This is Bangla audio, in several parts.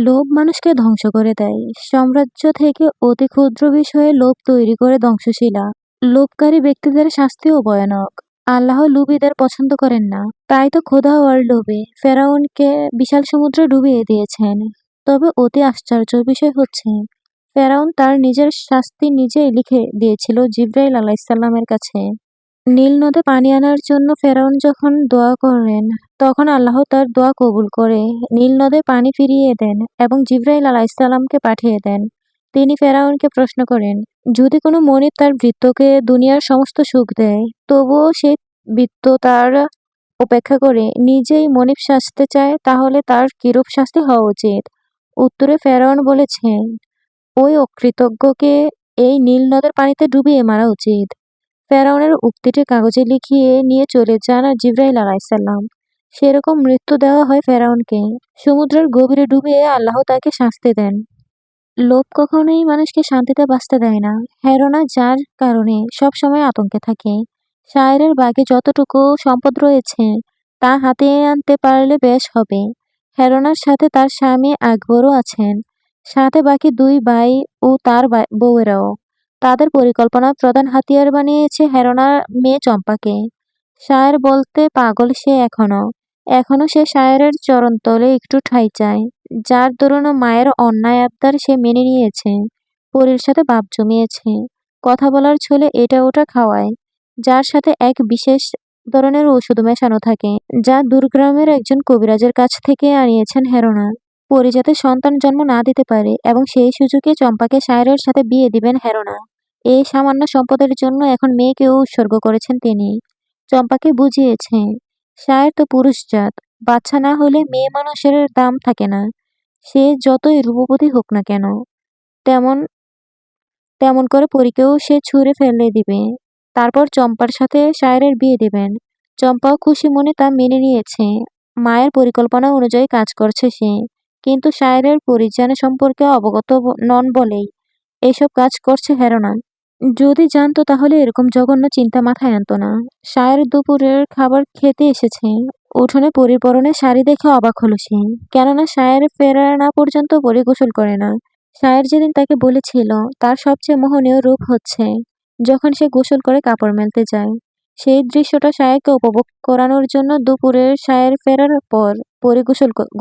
লোভ মানুষকে ধ্বংস করে দেয়। সাম্রাজ্য থেকে অতি ক্ষুদ্র বিষয়ে লোভ তৈরি করে ধ্বংসশীলা। লোভকারী ব্যক্তিদের শাস্তিও ভয়ানক। আল্লাহ লোভীদের পছন্দ করেন না। তাই তো খোদা হওয়ার লোভে ফেরাউনকে বিশাল সমুদ্রে ডুবিয়ে দিয়েছেন। তবে অতি আশ্চর্য বিষয় হচ্ছে, ফেরাউন তার নিজের শাস্তি নিজেই লিখে দিয়েছিল জিবরাইল আলাইহিসসালামের কাছে। নীল নদে পানি আনার জন্য ফেরাউন যখন দোয়া করেন, তখন আল্লাহ তার দোয়া কবুল করে নীল নদে পানি ফিরিয়ে দেন এবং জিবরাইল আলাইহিসসালামকে পাঠিয়ে দেন। তিনি ফেরাউনকে প্রশ্ন করেন, যদি কোনো মনিব তার ভৃত্যকে দুনিয়ার সমস্ত সুখ দেয়, তবুও সেই ভৃত্য তার উপেক্ষা করে নিজেই মনিব সাজতে চায়, তাহলে তার কিরূপ শাস্তি হওয়া উচিত? উত্তরে ফেরাউন বলেছেন, ওই অকৃতজ্ঞকে এই নীল নদের পানিতে ডুবিয়ে মারা উচিত। ফেরাউনের উক্তিটি কাগজে লিখিয়ে নিয়ে চলে যান জিবরাইল আলাইহিসসালাম। সেরকম মৃত্যু দেওয়া হয় ফেরাউনকে। সমুদ্রের গভীরে ডুবিয়ে আল্লাহ তাকে শাস্তি দেন। লোভ কখনোই মানুষকে শান্তিতে বাঁচতে দেয় না। হেরোনা যার কারণে সবসময় আতঙ্কে থাকে। শায়েরের বাগে যতটুকু সম্পদ রয়েছে তা হাতিয়ে আনতে পারলে বেশ হবে। হেরোনার সাথে তার স্বামী আকবরও আছেন, সাথে বাকি দুই ভাই ও তার বউয়েরাও। তাদের পরিকল্পনার প্রধান হাতিয়ার বানিয়েছে হেরোনার মেয়ে চম্পাকে। শায়ের বলতে পাগল সে এখনো সে শায়েরের চরণতলে একটু ঠাঁই চায়, যার দরুন মায়ের অন্যায় আবদার সে মেনে নিয়েছে। পরীর সাথে বাপ জমিয়েছে, কথা বলার ছলে এটা ওটা খাওয়ায়, যার সাথে এক বিশেষ ধরনের ওষুধ মেশানো থাকে, যা দূরগ্রামের একজন কবিরাজের কাছ থেকে আনিয়েছেন হেরোনা। পরী যাতে সন্তান জন্ম না দিতে পারে এবং সেই সুযোগে চম্পাকে শায়েরের সাথে বিয়ে দিবেন হেরোনা। এই সামান্য সম্পদের জন্য এখন মেয়েকেও উৎসর্গ করেছেন তিনি। চম্পাকে বুঝিয়েছে, শায়ের তো পুরুষজাত, বাচ্চা না হলে মেয়ে মানুষের দাম থাকে না। সে যতই রূপবতী হোক না কেন, তেমন তেমন করে পরীকেও সে ছুঁড়ে ফেলে দিবে। তারপর চম্পার সাথে শায়েরের বিয়ে দেবেন। চম্পাও খুশি মনে তা মেনে নিয়েছে। মায়ের পরিকল্পনা অনুযায়ী কাজ করছে সে। কিন্তু শায়েরের পরিজন সম্পর্কে অবগত নন বলেই এসব কাজ করছে হেরোনা। যদি জানতো তাহলে এরকম জঘন্য চিন্তা মাথায় আনতো না। শায়ের দুপুরের খাবার খেতে এসেছে। উঠোনে পরীর পরনে শাড়ি দেখে অবাক হলো সে। কেননা শায়ের ফেরা না পর্যন্ত পরী গোসল করে না। শায়ের যেদিন তাকে বলেছিল তার সবচেয়ে মোহনীয় রূপ হচ্ছে যখন সে গোসল করে কাপড় মেলতে যায়। সেই দৃশ্যটা শায়েরকে উপভোগ করানোর জন্য দুপুরের শায়ের ফেরার পর পরী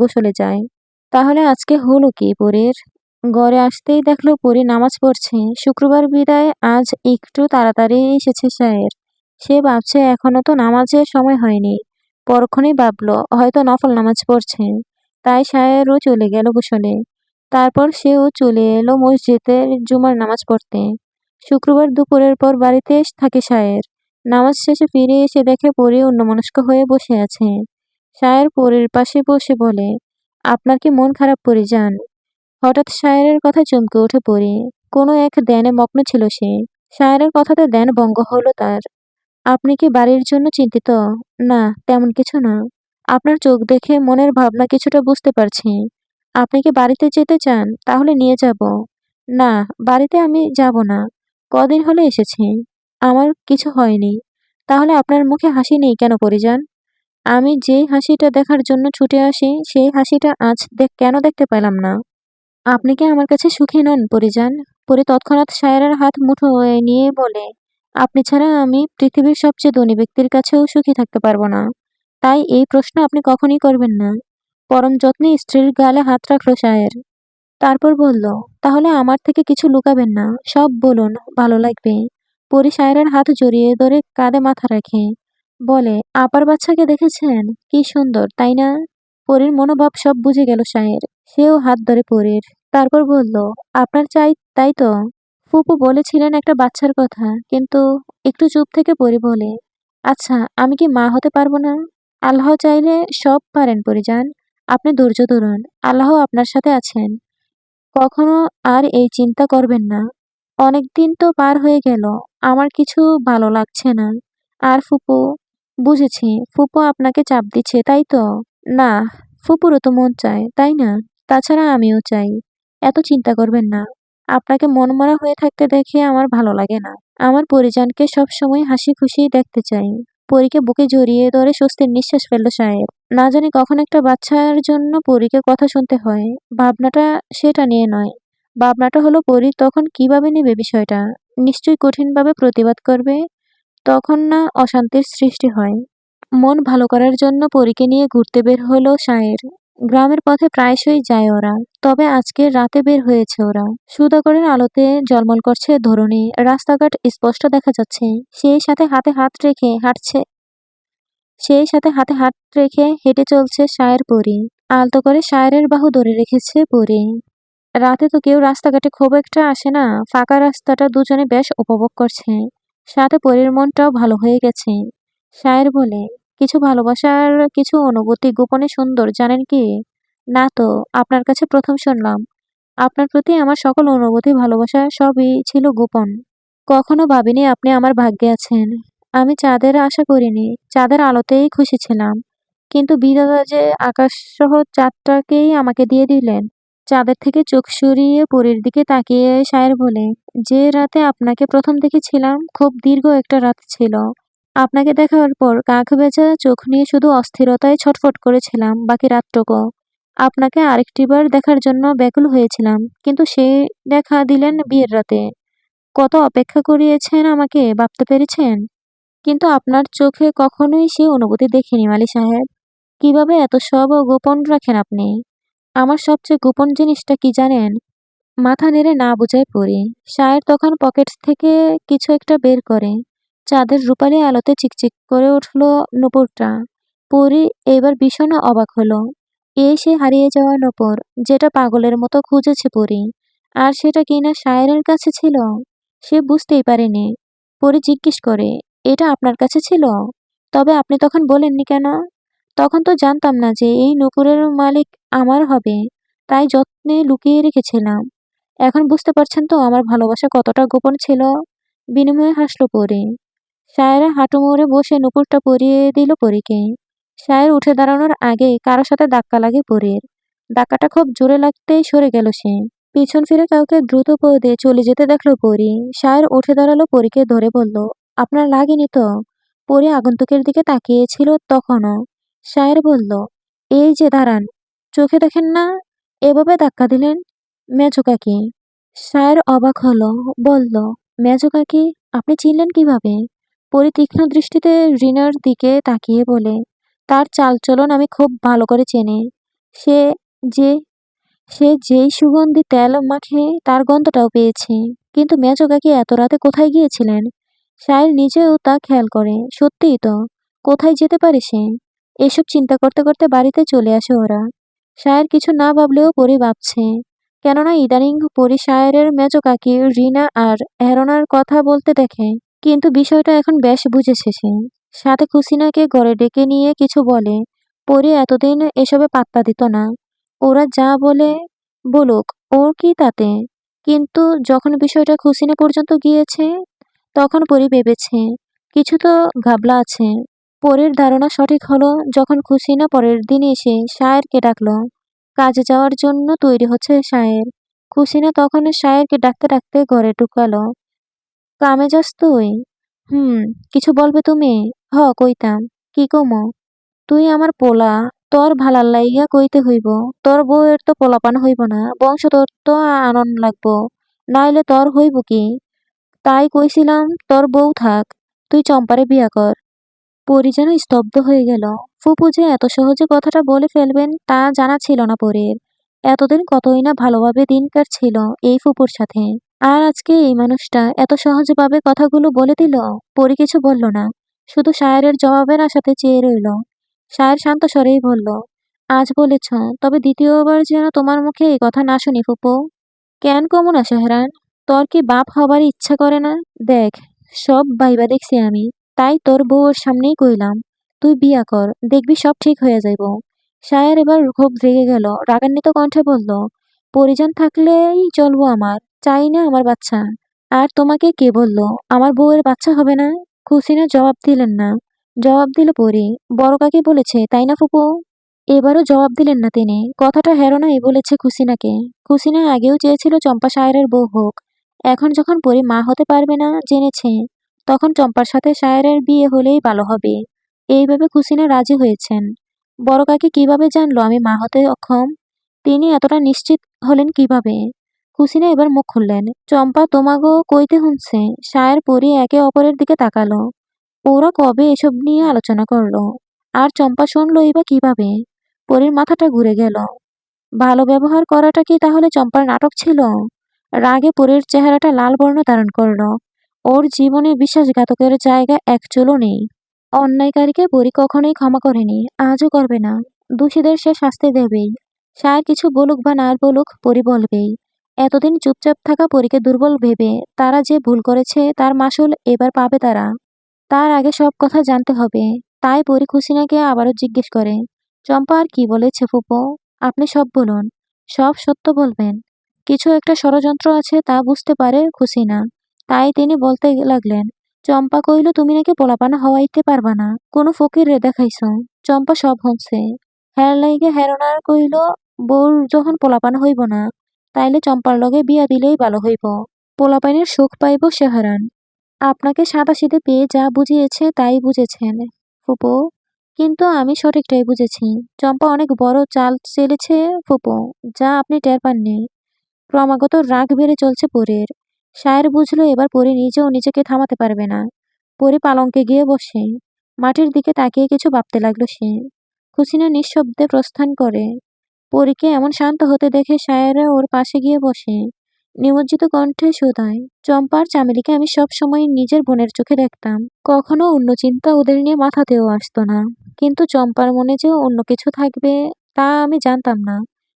গোসলে যায়। তাহলে আজকে হলো কি পরীর? ঘরে আসতেই দেখলো পরী নামাজ পড়ছে। শুক্রবার বিদায় আজ একটু তাড়াতাড়ি এসেছে শায়ের। সে ভাবছে এখনো তো নামাজের সময় হয়নি। পরক্ষণেই ভাবলো হয়তো নফল নামাজ পড়ছে। তাই শায়েরও চলে গেল গোসলে। তারপর সেও চলে এলো মসজিদে জুমার নামাজ পড়তে। শুক্রবার দুপুরের পর বাড়িতে থাকে শায়ের। নামাজ শেষে ফিরে এসে দেখে পরী অন্যমনস্ক হয়ে বসে আছে। শায়ের পরীর পাশে বসে বলে, আপনার কি মন খারাপ পরী যান? হঠাৎ শায়েরের কথা চমকে উঠে পড়ে। কোনো এক ধ্যানে মগ্ন ছিল সে। শায়েরের কথাতে ধ্যান ভঙ্গ হলো তার। আপনি কি বাড়ির জন্য চিন্তিত? না, তেমন কিছু না। আপনার চোখ দেখে মনের ভাবনা কিছুটা বুঝতে পারছি। আপনি কি বাড়িতে যেতে চান? তাহলে নিয়ে যাব। না, বাড়িতে আমি যাব না। কদিন হলে এসেছি। আমার কিছু হয়নি। তাহলে আপনার মুখে হাসি নেই কেন পরিজান? আমি যেই হাসিটা দেখার জন্য ছুটে আসি সেই হাসিটা আজ কেন দেখতে পেলাম না? আপনি কি আমার কাছে সুখী নন পরিজান? পরি তৎক্ষণাৎ শায়েরের হাত মুঠোয় নিয়ে বলে, আপনি ছাড়া আমি পৃথিবীর সবচেয়ে ধনী ব্যক্তির কাছেও সুখী থাকতে পারবো না। তাই এই প্রশ্ন আপনি কখনই করবেন না। পরম যত্নে স্ত্রীর গালে হাত রাখলো শায়ের। তারপর বলল, তাহলে আমার থেকে কিছু লুকাবেন না, সব বলুন, ভালো লাগবে। পরি শায়েরের হাত জড়িয়ে ধরে কাঁধে মাথা রাখে। বলে, আপার বাচ্চাকে দেখেছেন? কি সুন্দর, তাই না? পরীর মনোভাব সব বুঝে গেল শায়ের। সেও হাত ধরে পরীর। তারপর বলল, আপনার চাই তাই তো? ফুপু বলেছিলেন একটা বাচ্চার কথা, কিন্তু একটু চুপ থেকে পরি বলে, আচ্ছা আমি কি মা হতে পারবো না? আল্লাহ চাইলে সব পারেন পরিজান। আপনি ধৈর্য ধরুন, আল্লাহ আপনার সাথে আছেন। কখনো আর এই চিন্তা করবেন না। অনেক দিন তো পার হয়ে গেল, আমার কিছু ভালো লাগছে না। আর ফুপু? বুঝেছি, ফুপু আপনাকে চাপ দিচ্ছে তাই তো? না, ফুপুরও তো মন চায়, তাই না? তাছাড়া আমিও চাই। এত চিন্তা করবেন না। আপনাকে মনমরা হয়ে থাকতে দেখে আমার ভালো লাগে না। আমার পরিজনকে সব সময় হাসি খুশি দেখতে চাই। পরীকে বুকে জড়িয়ে ধরে স্বস্তির নিঃশ্বাস ফেলল শায়ের। না জানি কখন একটা বাচ্চার জন্য পরীকে কথা শুনতে হয়। ভাবনাটা সেটা নিয়ে নয়। ভাবনাটা হলো পরী তখন কিভাবে নেবে বিষয়টা। নিশ্চয়ই কঠিনভাবে প্রতিবাদ করবে। তখন না অশান্তির সৃষ্টি হয়। মন ভালো করার জন্য পরীকে নিয়ে ঘুরতে বের হলো সায়ের। গ্রামের পথে প্রায়শই যায় ওরা। তবে আজকে রাতে বের হয়েছে ওরা। সুধাকরের আলোতে ঝলমল করছে ধরণী। রাস্তাঘাট স্পষ্ট দেখা যাচ্ছে। সেই সাথে হাতে হাত রেখে হাঁটছে সেই সাথে হাতে হাত রেখে হেঁটে চলছে সায়ের পরী। আলতো করে সায়েরের বাহু ধরে রেখেছে পরী। রাতে তো কেউ রাস্তাঘাটে খুব একটা আসে না। ফাঁকা রাস্তাটা দুজনে বেশ উপভোগ করছে। সাথে পরীর মনটাও ভালো হয়ে গেছে। শায়ের বলে, কিছু ভালোবাসার কিছু অনুভূতি গোপনে সুন্দর জানেন কি? না তো, আপনার কাছে প্রথম শুনলাম। আপনার প্রতি আমার সকল অনুভূতি ভালোবাসা সবই ছিল গোপন। কখনো ভাবিনি আপনি আমার ভাগ্যে আছেন। আমি চাঁদের আশা করিনি। চাঁদের আলোতেই খুশি ছিলাম। কিন্তু বিধাতা যে আকাশসহ চাঁদটাকেই আমাকে দিয়ে দিলেন। চাঁদের থেকে চোখ সরিয়ে পরীর দিকে তাকিয়ে শায়ের বলে, যে রাতে আপনাকে প্রথম দেখেছিলাম খুব দীর্ঘ একটা রাত ছিল। আপনাকে দেখার পর কাক ভেজা চোখ নিয়ে শুধু অস্থিরতায় ছটফট করেছিলাম বাকি রাতটুকু। আপনাকে আরেকটিবার দেখার জন্য ব্যাকুল হয়েছিলাম। কিন্তু সেই দেখা দিলেন বিয়ের রাতে। কত অপেক্ষা করিয়েছেন আমাকে ভাবতে পেরেছেন? কিন্তু আপনার চোখে কখনোই সেই অনুভূতি দেখিনি মালি সাহেব। কিভাবে এত সব গোপন রাখেন আপনি? আমার সবচেয়ে গোপন জিনিসটা কি জানেন? মাথা নেড়ে না বুঝায় পড়ি। শায়ের তখন পকেট থেকে কিছু একটা বের করে। চাঁদের রূপালি আলোতে চিকচিক করে উঠল নূপুরটা। পরি এবার ভীষণ অবাক হলো। এই সে হারিয়ে যাওয়া নূপুর, যেটা পাগলের মতো খুঁজেছে পরি। আর সেটা কিনা শায়েরের কাছে ছিল। সে বুঝতেই পারেনি। পরি জিজ্ঞেস করে, এটা আপনার কাছে ছিল? তবে আপনি তখন বলেননি কেন? তখন তো জানতাম না যে এই নূপুরের মালিক আমার হবে। তাই যত্নে লুকিয়ে রেখেছিলাম। এখন বুঝতে পারছেন তো আমার ভালোবাসা কতটা গোপন ছিল? বিনিময়ে হাসল পরি। শায়েরা হাঁটু মুড়ে বসে নুপুরটা পরিয়ে দিল পরীকে। শায়ের উঠে দাঁড়ানোর আগে কারো সাথে ধাক্কা লাগে পরীর। ধাক্কাটা খুব জোরে লাগতেই সরে গেল সে। পিছন ফিরে কাউকে দ্রুত পদে চলে যেতে দেখলো পরী। শায়ের উঠে দাঁড়ালো পরীকে ধরে বলল, আপনার লাগেনি তো? পরী আগন্তুকের দিকে তাকিয়েছিল তখনও। শায়ের বলল, এই যে দাঁড়ান, চোখে দেখেন না? এভাবে ধাক্কা দিলেন? মেজো কাকি। শায়ের অবাক হলো, বলল, মেজো কাকি? আপনি চিনলেন কিভাবে? পরী তীক্ষ্ণ দৃষ্টিতে রিনার দিকে তাকিয়ে বলে, তার চালচলন আমি খুব ভালো করে চিনি। সে যে সে যেই সুগন্ধি তেল মাখে তার গন্ধটাও পেয়েছি। কিন্তু মেজো কাকি এত রাতে কোথায় গিয়েছিলেন? শায়ের নিজেও তা খেয়াল করে। সত্যিই তো, কোথায় যেতে পারে সে? এসব চিন্তা করতে করতে বাড়িতে চলে আসে ওরা। শায়ের কিছু না ভাবলেও পরি ভাবছে। কেননা ইদানিং পরি শায়েরের মেজো কাকি রিনা আর হেরোনার কথা বলতে দেখে। কিন্তু বিষয়টা এখন বেশ বুঝেছে সে। সাথে খুসিনাকে ঘরে ডেকে নিয়ে কিছু বলে। পরি এতদিন এসবে পাত্তা দিত না। ওরা যা বলে বলুক, ওর কি তাতে? কিন্তু যখন বিষয়টা খুসিনা পর্যন্ত গিয়েছে, তখন পরি ভেবেছে কিছু তো ঘাবলা আছে। পরির ধারণা সঠিক হলো যখন খুসিনা পরের দিন এসে শায়েরকে ডাকলো। কাজে যাওয়ার জন্য তৈরি হচ্ছে শায়ের। খুসিনা তখন শায়েরকে ডাকতে ডাকতে ঘরে ঢুকালো। কামে যাস তুই? হুম। কিছু বলবে তুমি? হ কইতাম। কি কমো? তুই আমার পোলা। তোর ভালার লাইগা কইতে হইব। তোর বউয়ের তো পোলাপান হইব না, বংশ তোর তো আনন লাগবো। নাইলে তোর হইব কি? তাই কইছিলাম তোর বউ থাক, তুই চম্পারে বিয়া কর। পরি যেন স্তব্ধ হয়ে গেল। ফুপু যে এত সহজে কথাটা বলে ফেলবেন তা জানা ছিল না পরীর। এতদিন কতই না ভালোভাবে দিন কাটছিল এই ফুপুর সাথে। আর আজকে এই মানুষটা এত সহজভাবে কথাগুলো বলে দিল। পরি কিছু বলল না, শুধু শায়েরের জবাবের আশাতে চেয়ে রইল। শায়ের শান্ত স্বরেই বলল, আজ বলেছ, তবে দ্বিতীয়বার যেন তোমার মুখে এই কথা না শুনি ফুপু। কেন কমু না সেহরান? তোর কি বাপ হবার ইচ্ছা করে না? দেখ, সব ভাইবা দেখছি আমি। তাই তোর বউয়ের সামনেই কইলাম, তুই বিয়া কর, দেখবি সব ঠিক হয়ে যাইব। শায়ের এবার খুব রেগে গেল, রাগান্বিত কণ্ঠে বলল, পরিজন থাকলেই চলবো আমার, চাই না আমার বাচ্চা। আর তোমাকে কে বললো আমার বউয়ের বাচ্চা হবে না? খুসিনা জবাব দিলেন না। জবাব দিল পরি, বড় কাকি বলেছে তাই না ফুপু? এবারও জবাব দিলেন না তিনি। কথাটা হেরোনাই বলেছে খুসিনাকে। খুসিনা আগেও চেয়েছিল চম্পা শায়েরের বউ হোক। এখন যখন পরি মা হতে পারবে না জেনেছে, তখন চম্পার সাথে শায়েরের বিয়ে হলেই ভালো হবে। এইভাবে খুসিনা রাজি হয়েছেন। বড় কাকি কিভাবে জানলো আমি মা হতে অক্ষম? তিনি এতটা নিশ্চিত হলেন কিভাবে? হুসিনা এবার মুখ খুললেন। চম্পা তোমাগো কইতে শুনছে। সায়ের পরি একে অপরের দিকে তাকালো। ওরা কবে এসব নিয়ে আলোচনা করলো? আর চম্পা শুনলোই বা কিভাবে? পরীর মাথাটা ঘুরে গেল। ভালো ব্যবহার করাটা কি তাহলে চম্পার নাটক ছিল? রাগে পরীর চেহারাটা লাল বর্ণ ধারণ করলো। ওর জীবনে বিশ্বাসঘাতকের জায়গা এক চুলও নেই। অন্যায়কারীকে পরী কখনোই ক্ষমা করেনি, আজও করবে না। দোষীদের সে শাস্তি দেবেই। সায়ের কিছু বলুক বা না বলুক, পরী বলবেই। এতদিন চুপচাপ থাকা পরীকে দুর্বল ভেবে তারা যে ভুল করেছে তার মাসুল এবার পাবে তারা। তার আগে সব কথা জানতে হবে। তাই পরী খুসিনাকে আবারও জিজ্ঞেস করে, চম্পা আর কি বলেছে ফুপো? আপনি সব বলুন। সব সত্য বলবেন। কিছু একটা ষড়যন্ত্র আছে তা বুঝতে পারে খুসিনা। তাই তিনি বলতে লাগলেন, চম্পা কইল তুমি নাকি পোলাপানা হওয়াইতে পারবা না। কোনো ফকির রে দেখাইছো। চম্পা সব হনছে। হ্যার লাইগে হেরনার কইল, বউর যখন পোলাপানা হইব না, তাইলে চম্পার লগে বিয়া দিলেই ভালো হইব। পোলাপাইনের সুখ পাইব সে হারান। আপনাকে সাদাসিধে পেয়ে যা বুঝিয়েছে তাই বুঝেছেন, ফুপু। কিন্তু আমি সঠিকটাই বুঝেছি। চম্পা অনেক বড় চাল চেলেছে, ফুপু, যা আপনি টের পাননি। ক্রমাগত রাগ বেড়ে চলছে পরীর। সায়ের বুঝলো এবার পরী নিজেও নিজেকে থামাতে পারবে না। পরী পালঙ্কে গিয়ে বসে। মাটির দিকে তাকিয়ে কিছু ভাবতে লাগলো সে। খুসিনা নিঃশব্দে প্রস্থান করে। পরীকে এমন শান্ত হতে দেখে সায়েরা ওর পাশে গিয়ে বসে। নিমজ্জিত কণ্ঠে শুধায়, চম্পা আর চামেলিকে আমি সব সময় নিজের বোনের চোখে দেখতাম। কখনো অন্য চিন্তা ওদের নিয়ে মাথাতেও আসতো না। কিন্তু চম্পার মনে যে অন্য কিছু থাকবে তা আমি জানতাম না।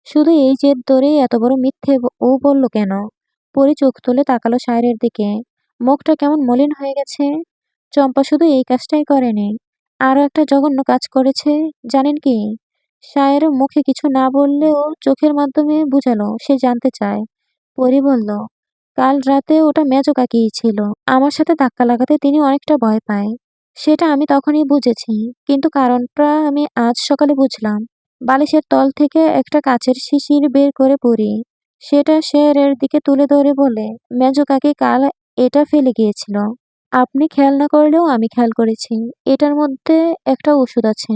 শুধু এই জেদ ধরেই এত বড় মিথ্যে ও বলল কেন? পরি চোখ তুলে তাকালো সায়রের দিকে। মুখটা কেমন মলিন হয়ে গেছে। চম্পা শুধু এই কাজটাই করেনি, আরো একটা জঘন্য কাজ করেছে। জানেন কি? সায়ের মুখে কিছু না বললেও চোখের মাধ্যমে বুঝালো সে জানতে চায়। পরি বলল, কাল রাতে ওটা মেজো কাকিই ছিল। আমার সাথে ধাক্কা লাগাতে তিনি অনেকটা ভয় পায়। সেটা আমি তখনই বুঝেছি। কিন্তু কারণটা আমি আজ সকালে বুঝলাম। বালিশের তল থেকে একটা কাচের শিশির বের করে পড়ি। সেটা শেয়ারের দিকে তুলে ধরে বলে, মেজো কাকি কাল এটা ফেলে গিয়েছিল। আপনি খেয়াল না করলেও আমি খেয়াল করেছি। এটার মধ্যে একটা ওষুধ আছে।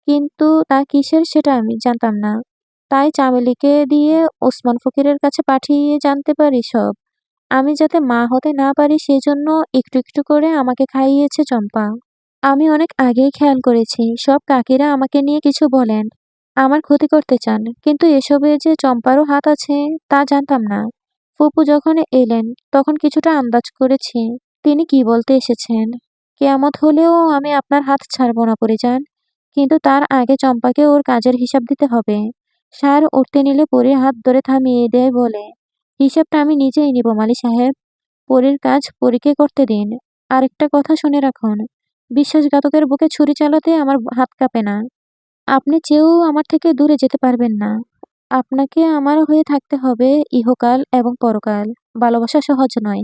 কিন্তু তা কিসের সেটা আমি জানতাম না। তাই চামেলিকে দিয়ে ওসমান ফকিরের কাছে পাঠিয়ে জানতে পারি সব। আমি যাতে মা হতে না পারি সেজন্য একটু একটু করে আমাকে খাইয়েছে চম্পা। আমি অনেক আগেই খেয়াল করেছি সব কাকিরা আমাকে নিয়ে কিছু বলেন, আমার ক্ষতি করতে চান। কিন্তু এসবে যে চম্পারও হাত আছে তা জানতাম না। ফুপু যখন এলেন তখন কিছুটা আন্দাজ করেছি তিনি কি বলতে এসেছেন। কেয়ামত হলেও আমি আপনার হাত ছাড়ব না পরিজান। কিন্তু তার আগে চম্পাকে ওর কাজের হিসাব দিতে হবে। সার উঠতে নিলে পরীর হাত ধরে থামিয়ে দেয় বলে, হিসাবটা আমি নিজেই নিব মালি সাহেব। পরীর কাজ পরীকে করতে দিন। আরেকটা কথা শুনে রাখুন, বিশ্বাসঘাতকের বুকে ছুরি চালাতে আমার হাত কাঁপে না। আপনি চেয়েও আমার থেকে দূরে যেতে পারবেন না। আপনাকে আমার হয়ে থাকতে হবে ইহকাল এবং পরকাল। ভালোবাসা সহজ নয়।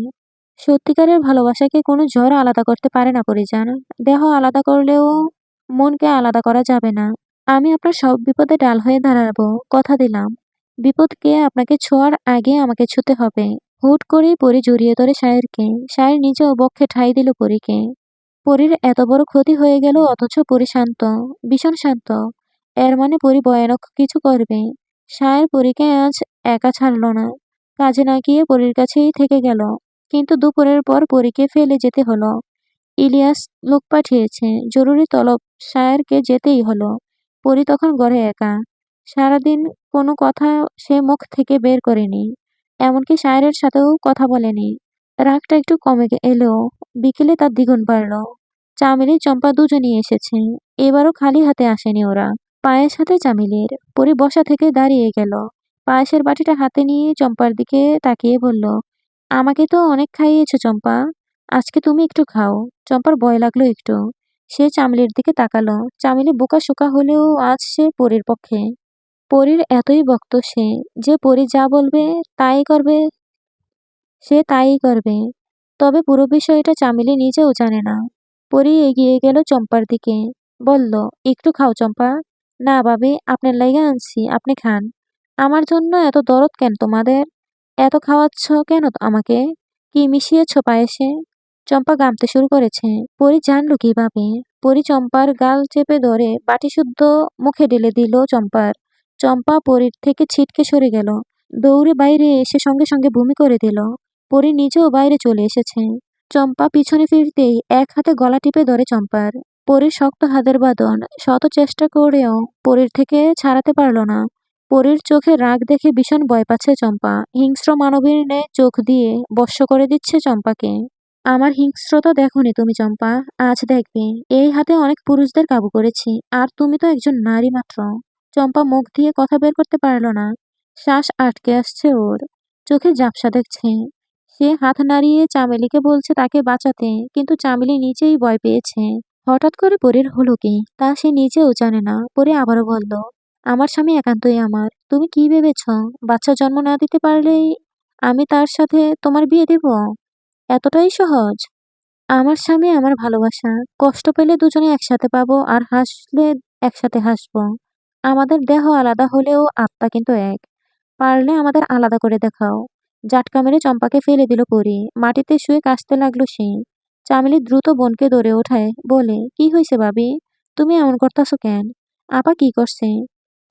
সত্যিকারের ভালোবাসাকে কোনো ঝড় আলাদা করতে পারে না পরিজান। দেহ আলাদা করলেও মনকে আলাদা করা যাবে না। আমি আপনার সব বিপদে ডাল হয়ে দাঁড়াবো, কথা দিলাম। বিপদকে আপনাকে ছোঁয়ার আগে আমাকে ছুঁতে হবে। হুট করেই পরি জড়িয়ে ধরে সায়েরকে। সায়ের নিজেও বক্ষে ঠাঁই দিল পরীকে। পরীর এত বড় ক্ষতি হয়ে গেল অথচ পরি শান্ত, ভীষণ শান্ত। এর মানে পরি ভয়ানক কিছু করবে। সায়ের পরীকে আজ একা ছাড়ল না। কাজে না গিয়ে পরীর কাছেই থেকে গেল। কিন্তু দুপুরের পর পরীকে ফেলে যেতে হলো। ইলিয়াস লোক পাঠিয়েছে, জরুরি তলব। সায়েরকে যেতেই হলো। পরি তখন ঘরে একা। সারাদিন কোনো কথা সে মুখ থেকে বের করেনি। এমনকি সায়েরের সাথেও কথা বলেনি। রাগটা একটু কমে এলেও বিকেলে তার দ্বিগুণ বাড়ল। চামেলি চম্পা দুজনই এসেছে। এবারও খালি হাতে আসেনি ওরা। পায়েস হাতে চামেলির। পরি বসা থেকে দাঁড়িয়ে গেল। পায়েসের বাটিটা হাতে নিয়ে চম্পার দিকে তাকিয়ে বলল, আমাকে তো অনেক খাইয়েছো চম্পা। আজকে তুমি একটু খাও। চম্পার ভয় লাগলো একটু। সে চামেলির দিকে তাকালো। চামেলি বোকা-শোকা হলেও আজ সে পরীর পক্ষে। পরীর এতই ভক্ত সে যে পরী যা বলবে তাই করবে, সে তাই করবে। তবে পুরো বিষয়টা চামেলি নিজেও জানে না। পরী এগিয়ে গেল চম্পার দিকে। বলল, একটু খাও চম্পা। না ভাবি, আপনার লাইগা আনছি, আপনি খান। আমার জন্য এত দরদ কেন তোমাদের? এত খাওয়াচ্ছ কেন আমাকে? কি মিশিয়েছ পায়েসে? চম্পা ঘামতে শুরু করেছে। পরি জানলো কিভাবে? পরি চম্পার গাল চেপে ধরে বাটি শুদ্ধ মুখে ঢেলে দিল চম্পার। চম্পা পরির থেকে ছিটকে সরে গেল। দৌড়ে বাইরে এসে সঙ্গে সঙ্গে বমি করে দিল। পরি নিজেও বাইরে চলে এসেছে। চম্পা পিছনে ফিরতেই এক হাতে গলা টিপে ধরে চম্পার। পরির শক্ত হাতের বাঁধন শত চেষ্টা করেও পরির থেকে ছাড়াতে পারল না। পরির চোখে রাগ দেখে ভীষণ ভয় পাচ্ছে চম্পা। হিংস্র মানবীর ন্যায় চোখ দিয়ে বশ্য করে দিচ্ছে চম্পাকে। আমার হিংস্রতা দেখোনি তুমি চম্পা, আজ দেখবে। এই হাতে অনেক পুরুষদের কাবু করেছি, আর তুমি তো একজন নারী মাত্র। চম্পা মুখ দিয়ে কথা বের করতে পারল না। শ্বাস আটকে আসছে ওর। চোখে ঝাপসা দেখছে। সে হাত নাড়িয়ে চামেলিকে বলছে তাকে বাঁচাতে, কিন্তু চামেলি নিজেই ভয় পেয়েছে। হঠাৎ করে পরীর হলো কি তা সে নিজেও জানে না। পরে আবারও বলল, আমার স্বামী একান্তই আমার। তুমি কি ভেবেছ, বাচ্চা জন্ম না দিতে পারলেই আমি তার সাথে তোমার বিয়ে দেব? এতটাই সহজ? আমার স্বামী আমার ভালোবাসা। কষ্ট পেলে দুজনে একসাথে পাবো, আর হাসলে একসাথে হাসবো। আমাদের দেহ আলাদা হলেও আত্মা কিন্তু এক। পারলে আমাদের আলাদা করে দেখাও। জাটকা মেরে চম্পাকে ফেলে দিল পরি। মাটিতে শুয়ে কাশতে লাগলো সে। চামেলি দ্রুত বোনকে ধরে ওঠায়, বলে, কি হয়েছে ভাবি? তুমি এমন করতেছো কেন? আপা কি করছে?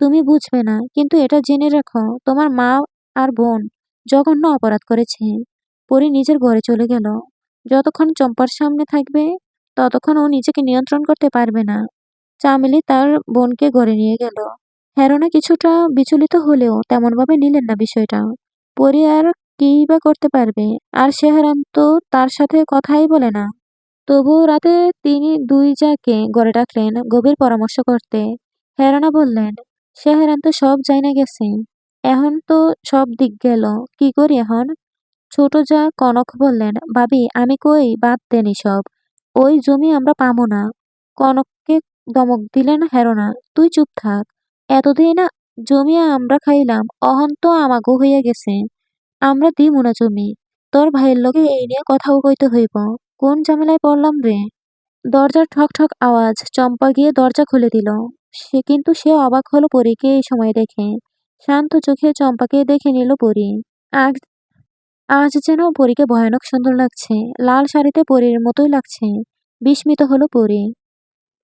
তুমি বুঝবে না, কিন্তু এটা জেনে রাখো, তোমার মা আর বোন জঘন্য অপরাধ করেছে। পরি নিজের ঘরে চলে গেল। যতক্ষণ চম্পার সামনে থাকবে ততক্ষণ ও নিজেকে নিয়ন্ত্রণ করতে পারবে না। চামেলি তার বোনকে ঘরে নিয়ে গেল। হেরোনা কিছুটা বিচলিত হলেও তেমনভাবে নিলেন না বিষয়টা। পরি আর কিই বা করতে পারবে? আর শেহরান তো তার সাথে কথাই বলে না। তবুও রাতে তিনি দুই যাকে ঘরে ডাকলেন গভীর পরামর্শ করতে। হেরানা বললেন, শেহরান তো সব জাইনা গেছে। এখন তো সব দিক গেল, কি করি এখন? ছোট যা কনক বললেন, ভাবি আমি কই, বাদ দেন সব। ওই জমি আমরা পাবো না। কনককে ধমক দিলেন হেরোনা, তুই চুপ থাক। এতদিন জমি আমরা খাইলাম, অহন তো আমাগো হইয়া গেছে। আমরা দিমু না জমি। তোর ভাইয়ের লগে এই নিয়ে কথাও কইতে হইব। কোন ঝামেলায় পড়লাম রে? দরজার ঠক ঠক আওয়াজ। চম্পা গিয়ে দরজা খুলে দিল। সে অবাক হলো পরীকে এই সময় দেখে। শান্ত চোখে চম্পাকে দেখে নিল পরী। আজ আজ যেন পরীকে ভয়ানক সুন্দর লাগছে। লাল শাড়িতে পরীর মতোই লাগছে। বিস্মিত হলো পরী।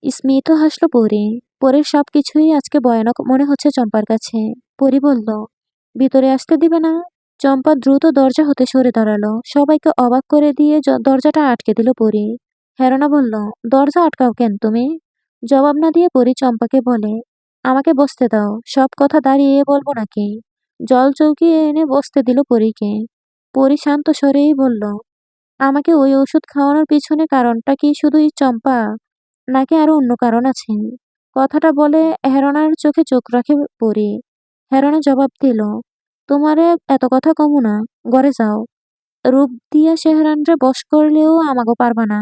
স্মিত হাসলো পরী। পরীর সবকিছুই আজকে ভয়ানক মনে হচ্ছে চম্পার কাছে। পরী বলল, ভিতরে আসতে দিবে না? চম্পা দ্রুত দরজা হতে সরে দাঁড়ালো। সবাইকে অবাক করে দিয়ে দরজাটা আটকে দিল পরী। হেরোনা বলল, দরজা আটকাও কেন তুমি? জবাব না দিয়ে পরী চম্পাকে বলে, আমাকে বসতে দাও, সব কথা দাঁড়িয়ে বলবো নাকি? জল চৌকি এনে বসতে দিল পরীকে। পরী শান্ত স্বরেই বলল, আমাকে ওই ওষুধ খাওয়ানোর পিছনে কারণটা কি শুধুই চম্পা, নাকি আরো অন্য কারণ আছে? কথাটা বলে হেরোনার চোখে চোখ রাখে পরী। হেরোনা জবাব দিল, তোমারে এত কথা কমু না, ঘরে যাও। রূপ দিয়া শেহরানরে বশ করলেও আমাগো পারবা না।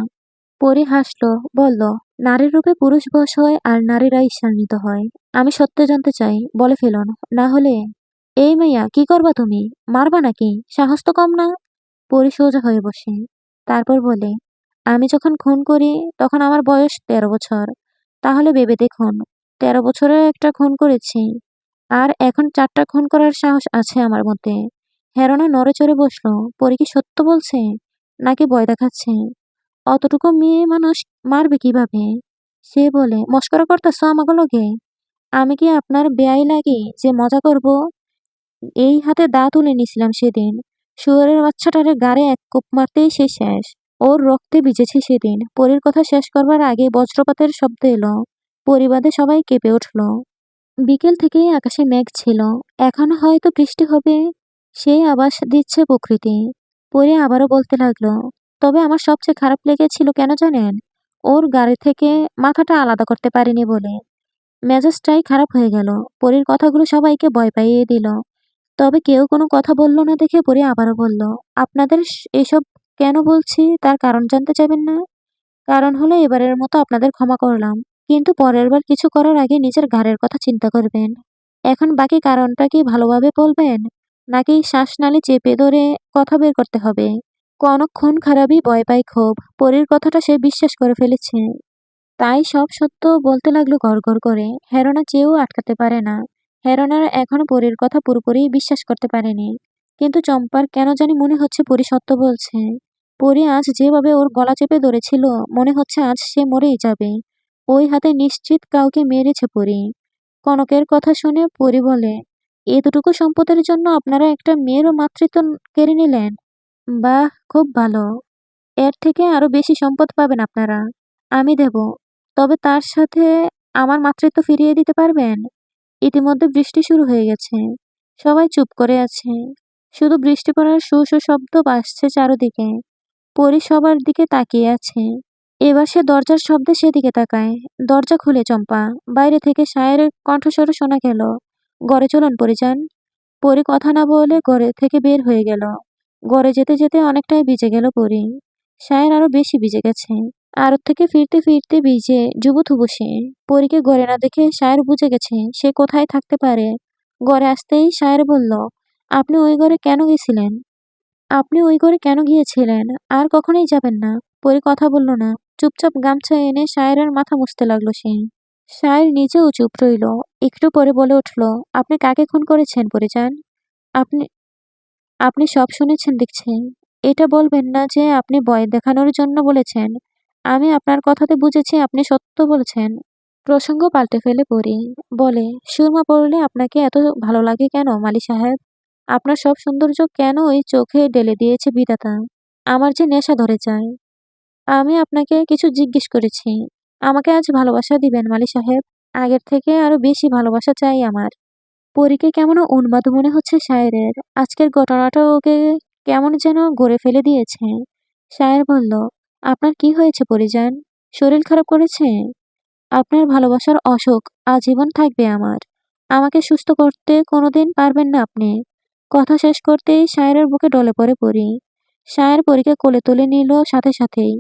পরী হাসলো, বলল, নারীর রূপে পুরুষ বশ হয় আর নারীরা ঈর্ষান্বিত হয়। আমি সত্য জানতে চাই, বলে ফেলুন। না হলে। এই মাইয়া কি করবা তুমি? মারবা নাকি? সাহস তো কম না। পরী সোজা হয়ে বসে। তারপর বলে, আমি যখন খুন করি তখন আমার বয়স 13 বছর। তাহলে ভেবে দেখুন, 13 বছরের একটা খুন করেছি। আর এখন 4টা খুন করার সাহস আছে আমার মধ্যে। হেরোনা নড়ে চড়ে বসলো। পরী কি সত্য বলছে, নাকি ভয় দেখাচ্ছে? অতটুকু মেয়ে মানুষ মারবে কিভাবে? সে বলে, মস্করা করতেছো আমাকে লগে? আমি কি আপনার বেয়াই লাগি যে মজা করব? এই হাতে দা তুলে নিছিলাম সেদিন। শুয়োরের বাচ্চাটারে গাড়ে এক কোপ মারতেই সে শেষ। ওর রক্তে ভিজেছে সেদিন। পরীর কথা শেষ করবার আগে বজ্রপাতের শব্দ এলো। পরিবাদে সবাই কেঁপে উঠল। বিকেল থেকেই আকাশে মেঘ ছিল। এখন হয়তো বৃষ্টি হবে, সেই আভাস দিচ্ছে প্রকৃতি। পরে আবারও বলতে লাগলো, তবে আমার সবচেয়ে খারাপ লেগেছিল কেন জানেন? ওর গাড়ি থেকে মাথাটা আলাদা করতে পারিনি বলে। মেজাজটাই খারাপ হয়ে গেল। পরীর কথাগুলো সবাইকে ভয় পাইয়ে দিল। তবে কেউ কোনো কথা বলল না দেখে পরে আবারও বলল, আপনাদের এসব কেন বলছি তার কারণ জানতে চাইবেন না? কারণ হলো এবারের মতো আপনাদের ক্ষমা করলাম, কিন্তু পরের বার কিছু করার আগে নিজের ঘাড়ের কথা চিন্তা করবেন। এখন বাকি কারণটা কি ভালোভাবে বলবেন, নাকি শ্বাসনালী চেপে ধরে কথা বের করতে হবে? কনক খুন খারাপই ভয় পায় খুব। পরীর কথাটা সে বিশ্বাস করে ফেলেছে। তাই সব সত্য বলতে লাগলো গড়গড় করে। হেরোনা চেয়েও আটকাতে পারে না। হেরোনার এখনো পরীর কথা পুরোপুরি বিশ্বাস করতে পারেনি। কিন্তু চম্পার কেন জানি মনে হচ্ছে পরী সত্য বলছে। পরি আজ যেভাবে ওর গলা চেপে ধরেছিল, মনে হচ্ছে আজ সে মরেই যাবে। ওই হাতে নিশ্চিত কাউকে মেরেছে পরি। কনকের কথা শুনে পরি বলে, এতটুকু সম্পদের জন্য আপনারা একটা মেয়েরও মাতৃত্ব কেড়ে নিলেন? বাহ, খুব ভালো। এর থেকে আরো বেশি সম্পদ পাবেন আপনারা। আমি দেব। তবে তার সাথে আমার মাতৃত্ব ফিরিয়ে দিতে পারবেন? ইতিমধ্যে বৃষ্টি শুরু হয়ে গেছে। সবাই চুপ করে আছে। শুধু বৃষ্টি পড়ার শো শো শব্দ ভাসছে চারদিকে। পরি সবার দিকে তাকিয়ে আছে। এবার সে দরজার শব্দে সেদিকে তাকায়। দরজা খুলে চম্পা। বাইরে থেকে শায়ের কণ্ঠস্বর শোনা গেল। ঘরে চলুন পরিজান। পরি কথা না বলে ঘরে থেকে বের হয়ে গেল। ঘরে যেতে যেতে অনেকটাই ভিজে গেল পরি। শায়ের আরো বেশি ভিজে গেছে। আড়ত থেকে ফিরতে ফিরতে ভিজে জুবুথুবু সে। পরীকে ঘরে না দেখে শায়ের বুঝে গেছে সে কোথায় থাকতে পারে। ঘরে আসতেই শায়ের বলল, আপনি ওই ঘরে কেন গেছিলেন? আপনি ওই ঘরে কেন গিয়েছিলেন? আর কখনোই যাবেন না। পরি কথা বলল না। চুপচাপ গামছা এনে শায়েরের মাথা মুছতে লাগলো সে। শায়ের নিজেও চুপ রইল। একটু পরে বলে উঠল, আপনি কাকে খুন করেছেন পরিজান? আপনি আপনি সব শুনেছেন দেখছি। এটা বলবেন না যে আপনি ভয় দেখানোর জন্য বলেছেন। আমি আপনার কথাতে বুঝেছি আপনি সত্য বলেছেন। প্রসঙ্গ পাল্টে ফেলে পরি। বলে, সুরমা পড়লে আপনাকে এত ভালো লাগে কেন মালি সাহেব? আপনার সব সৌন্দর্য কেন ওই চোখে ঢেলে দিয়েছে বিধাতা? আমার যে নেশা ধরে যায়। আমি আপনাকে কিছু জিজ্ঞেস করেছি। আমাকে আজ ভালোবাসা দিবেন মালি সাহেব? আগের থেকে আরো বেশি ভালোবাসা চাই আমার। পরীকে কেমন উন্মাদ মনে হচ্ছে শায়েরের। আজকের ঘটনাটা ওকে কেমন যেন গড়ে ফেলে দিয়েছে। শায়ের বলল, আপনার কি হয়েছে পরিজান? শরীর খারাপ করেছে? আপনার ভালোবাসার অসুখ আজীবন থাকবে আমার। আমাকে সুস্থ করতে কোনোদিন পারবেন না আপনি। কথা শেষ করতেই শায়েরের বুকে ডলে পড়ে পরি। শায়ের পরীকে কোলে তুলে নিল সাথে সাথেই।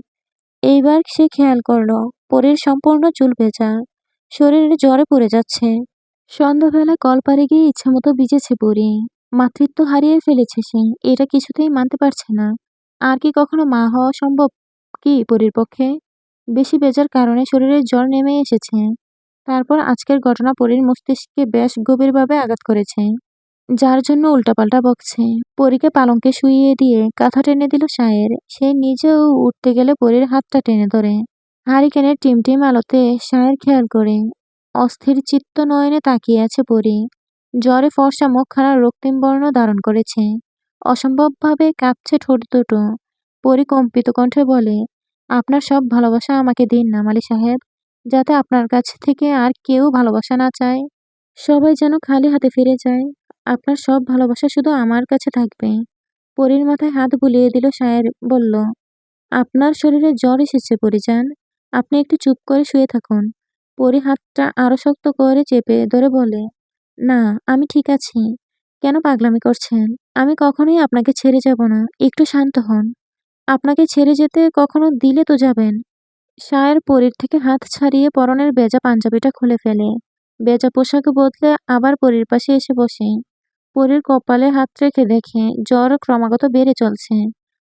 এইবার সে খেয়াল করলো পরীর সম্পূর্ণ চুল ভেজা। শরীরে জ্বরে পড়ে যাচ্ছে। সন্ধ্যাবেলা কলপাড়ে গিয়ে ইচ্ছেমতো ভিজেছে পরি। মাতৃত্ব হারিয়ে ফেলেছে সে। এটা কিছুতেই মানতে পারছে না। আর কি কখনো মা হওয়া সম্ভব কি পরির পক্ষে? বেশি ভেজার কারণে শরীরে জ্বর নেমে এসেছে। তারপর আজকের ঘটনা পরীর মস্তিষ্কে বেশ গভীরভাবে আঘাত করেছে। যার জন্য উল্টাপাল্টা বকছে। পরীকে পালঙ্কে শুইয়ে দিয়ে কাঁথা টেনে দিল শায়ের। সে নিজেও উঠতে গেলে পরীর হাতটা টেনে ধরে। হারিকেনের টিমটিম আলোতে শায়ের খেয়াল করে অস্থির চিত্ত নয়নে তাকিয়ে আছে পরী। জ্বরে ফর্সা মুখখানা রক্তিম বর্ণ ধারণ করেছে। অসম্ভবভাবে কাঁপছে ঠোঁট দুটো। পরী কম্পিত কণ্ঠে বলে, আপনার সব ভালোবাসা আমাকে দিন না মালি সাহেব, যাতে আপনার কাছ থেকে আর কেউ ভালোবাসা না চায়। সবাই যেন খালি হাতে ফিরে যায়। আপনার সব ভালোবাসা শুধু আমার কাছে থাকবে। পরীর মাথায় হাত বুলিয়ে দিল শায়ের। বলল, আপনার শরীরে জ্বর এসেছে পরিজান। আপনি একটু চুপ করে শুয়ে থাকুন। পরি হাতটা আরো শক্ত করে চেপে ধরে বলে, না, আমি ঠিক আছি। কেন পাগলামি করছেন? আমি কখনোই আপনাকে ছেড়ে যাব না। একটু শান্ত হন। আপনাকে ছেড়ে যেতে কখনো দিলে তো যাবেন। শায়ের পরীর থেকে হাত ছাড়িয়ে পরনের ভেজা পাঞ্জাবিটা খুলে ফেলে। ভেজা পোশাক বদলে আবার পরীর পাশে এসে বসে। পরীর কপালে হাত রেখে দেখে জ্বর ক্রমাগত বেড়ে চলছে।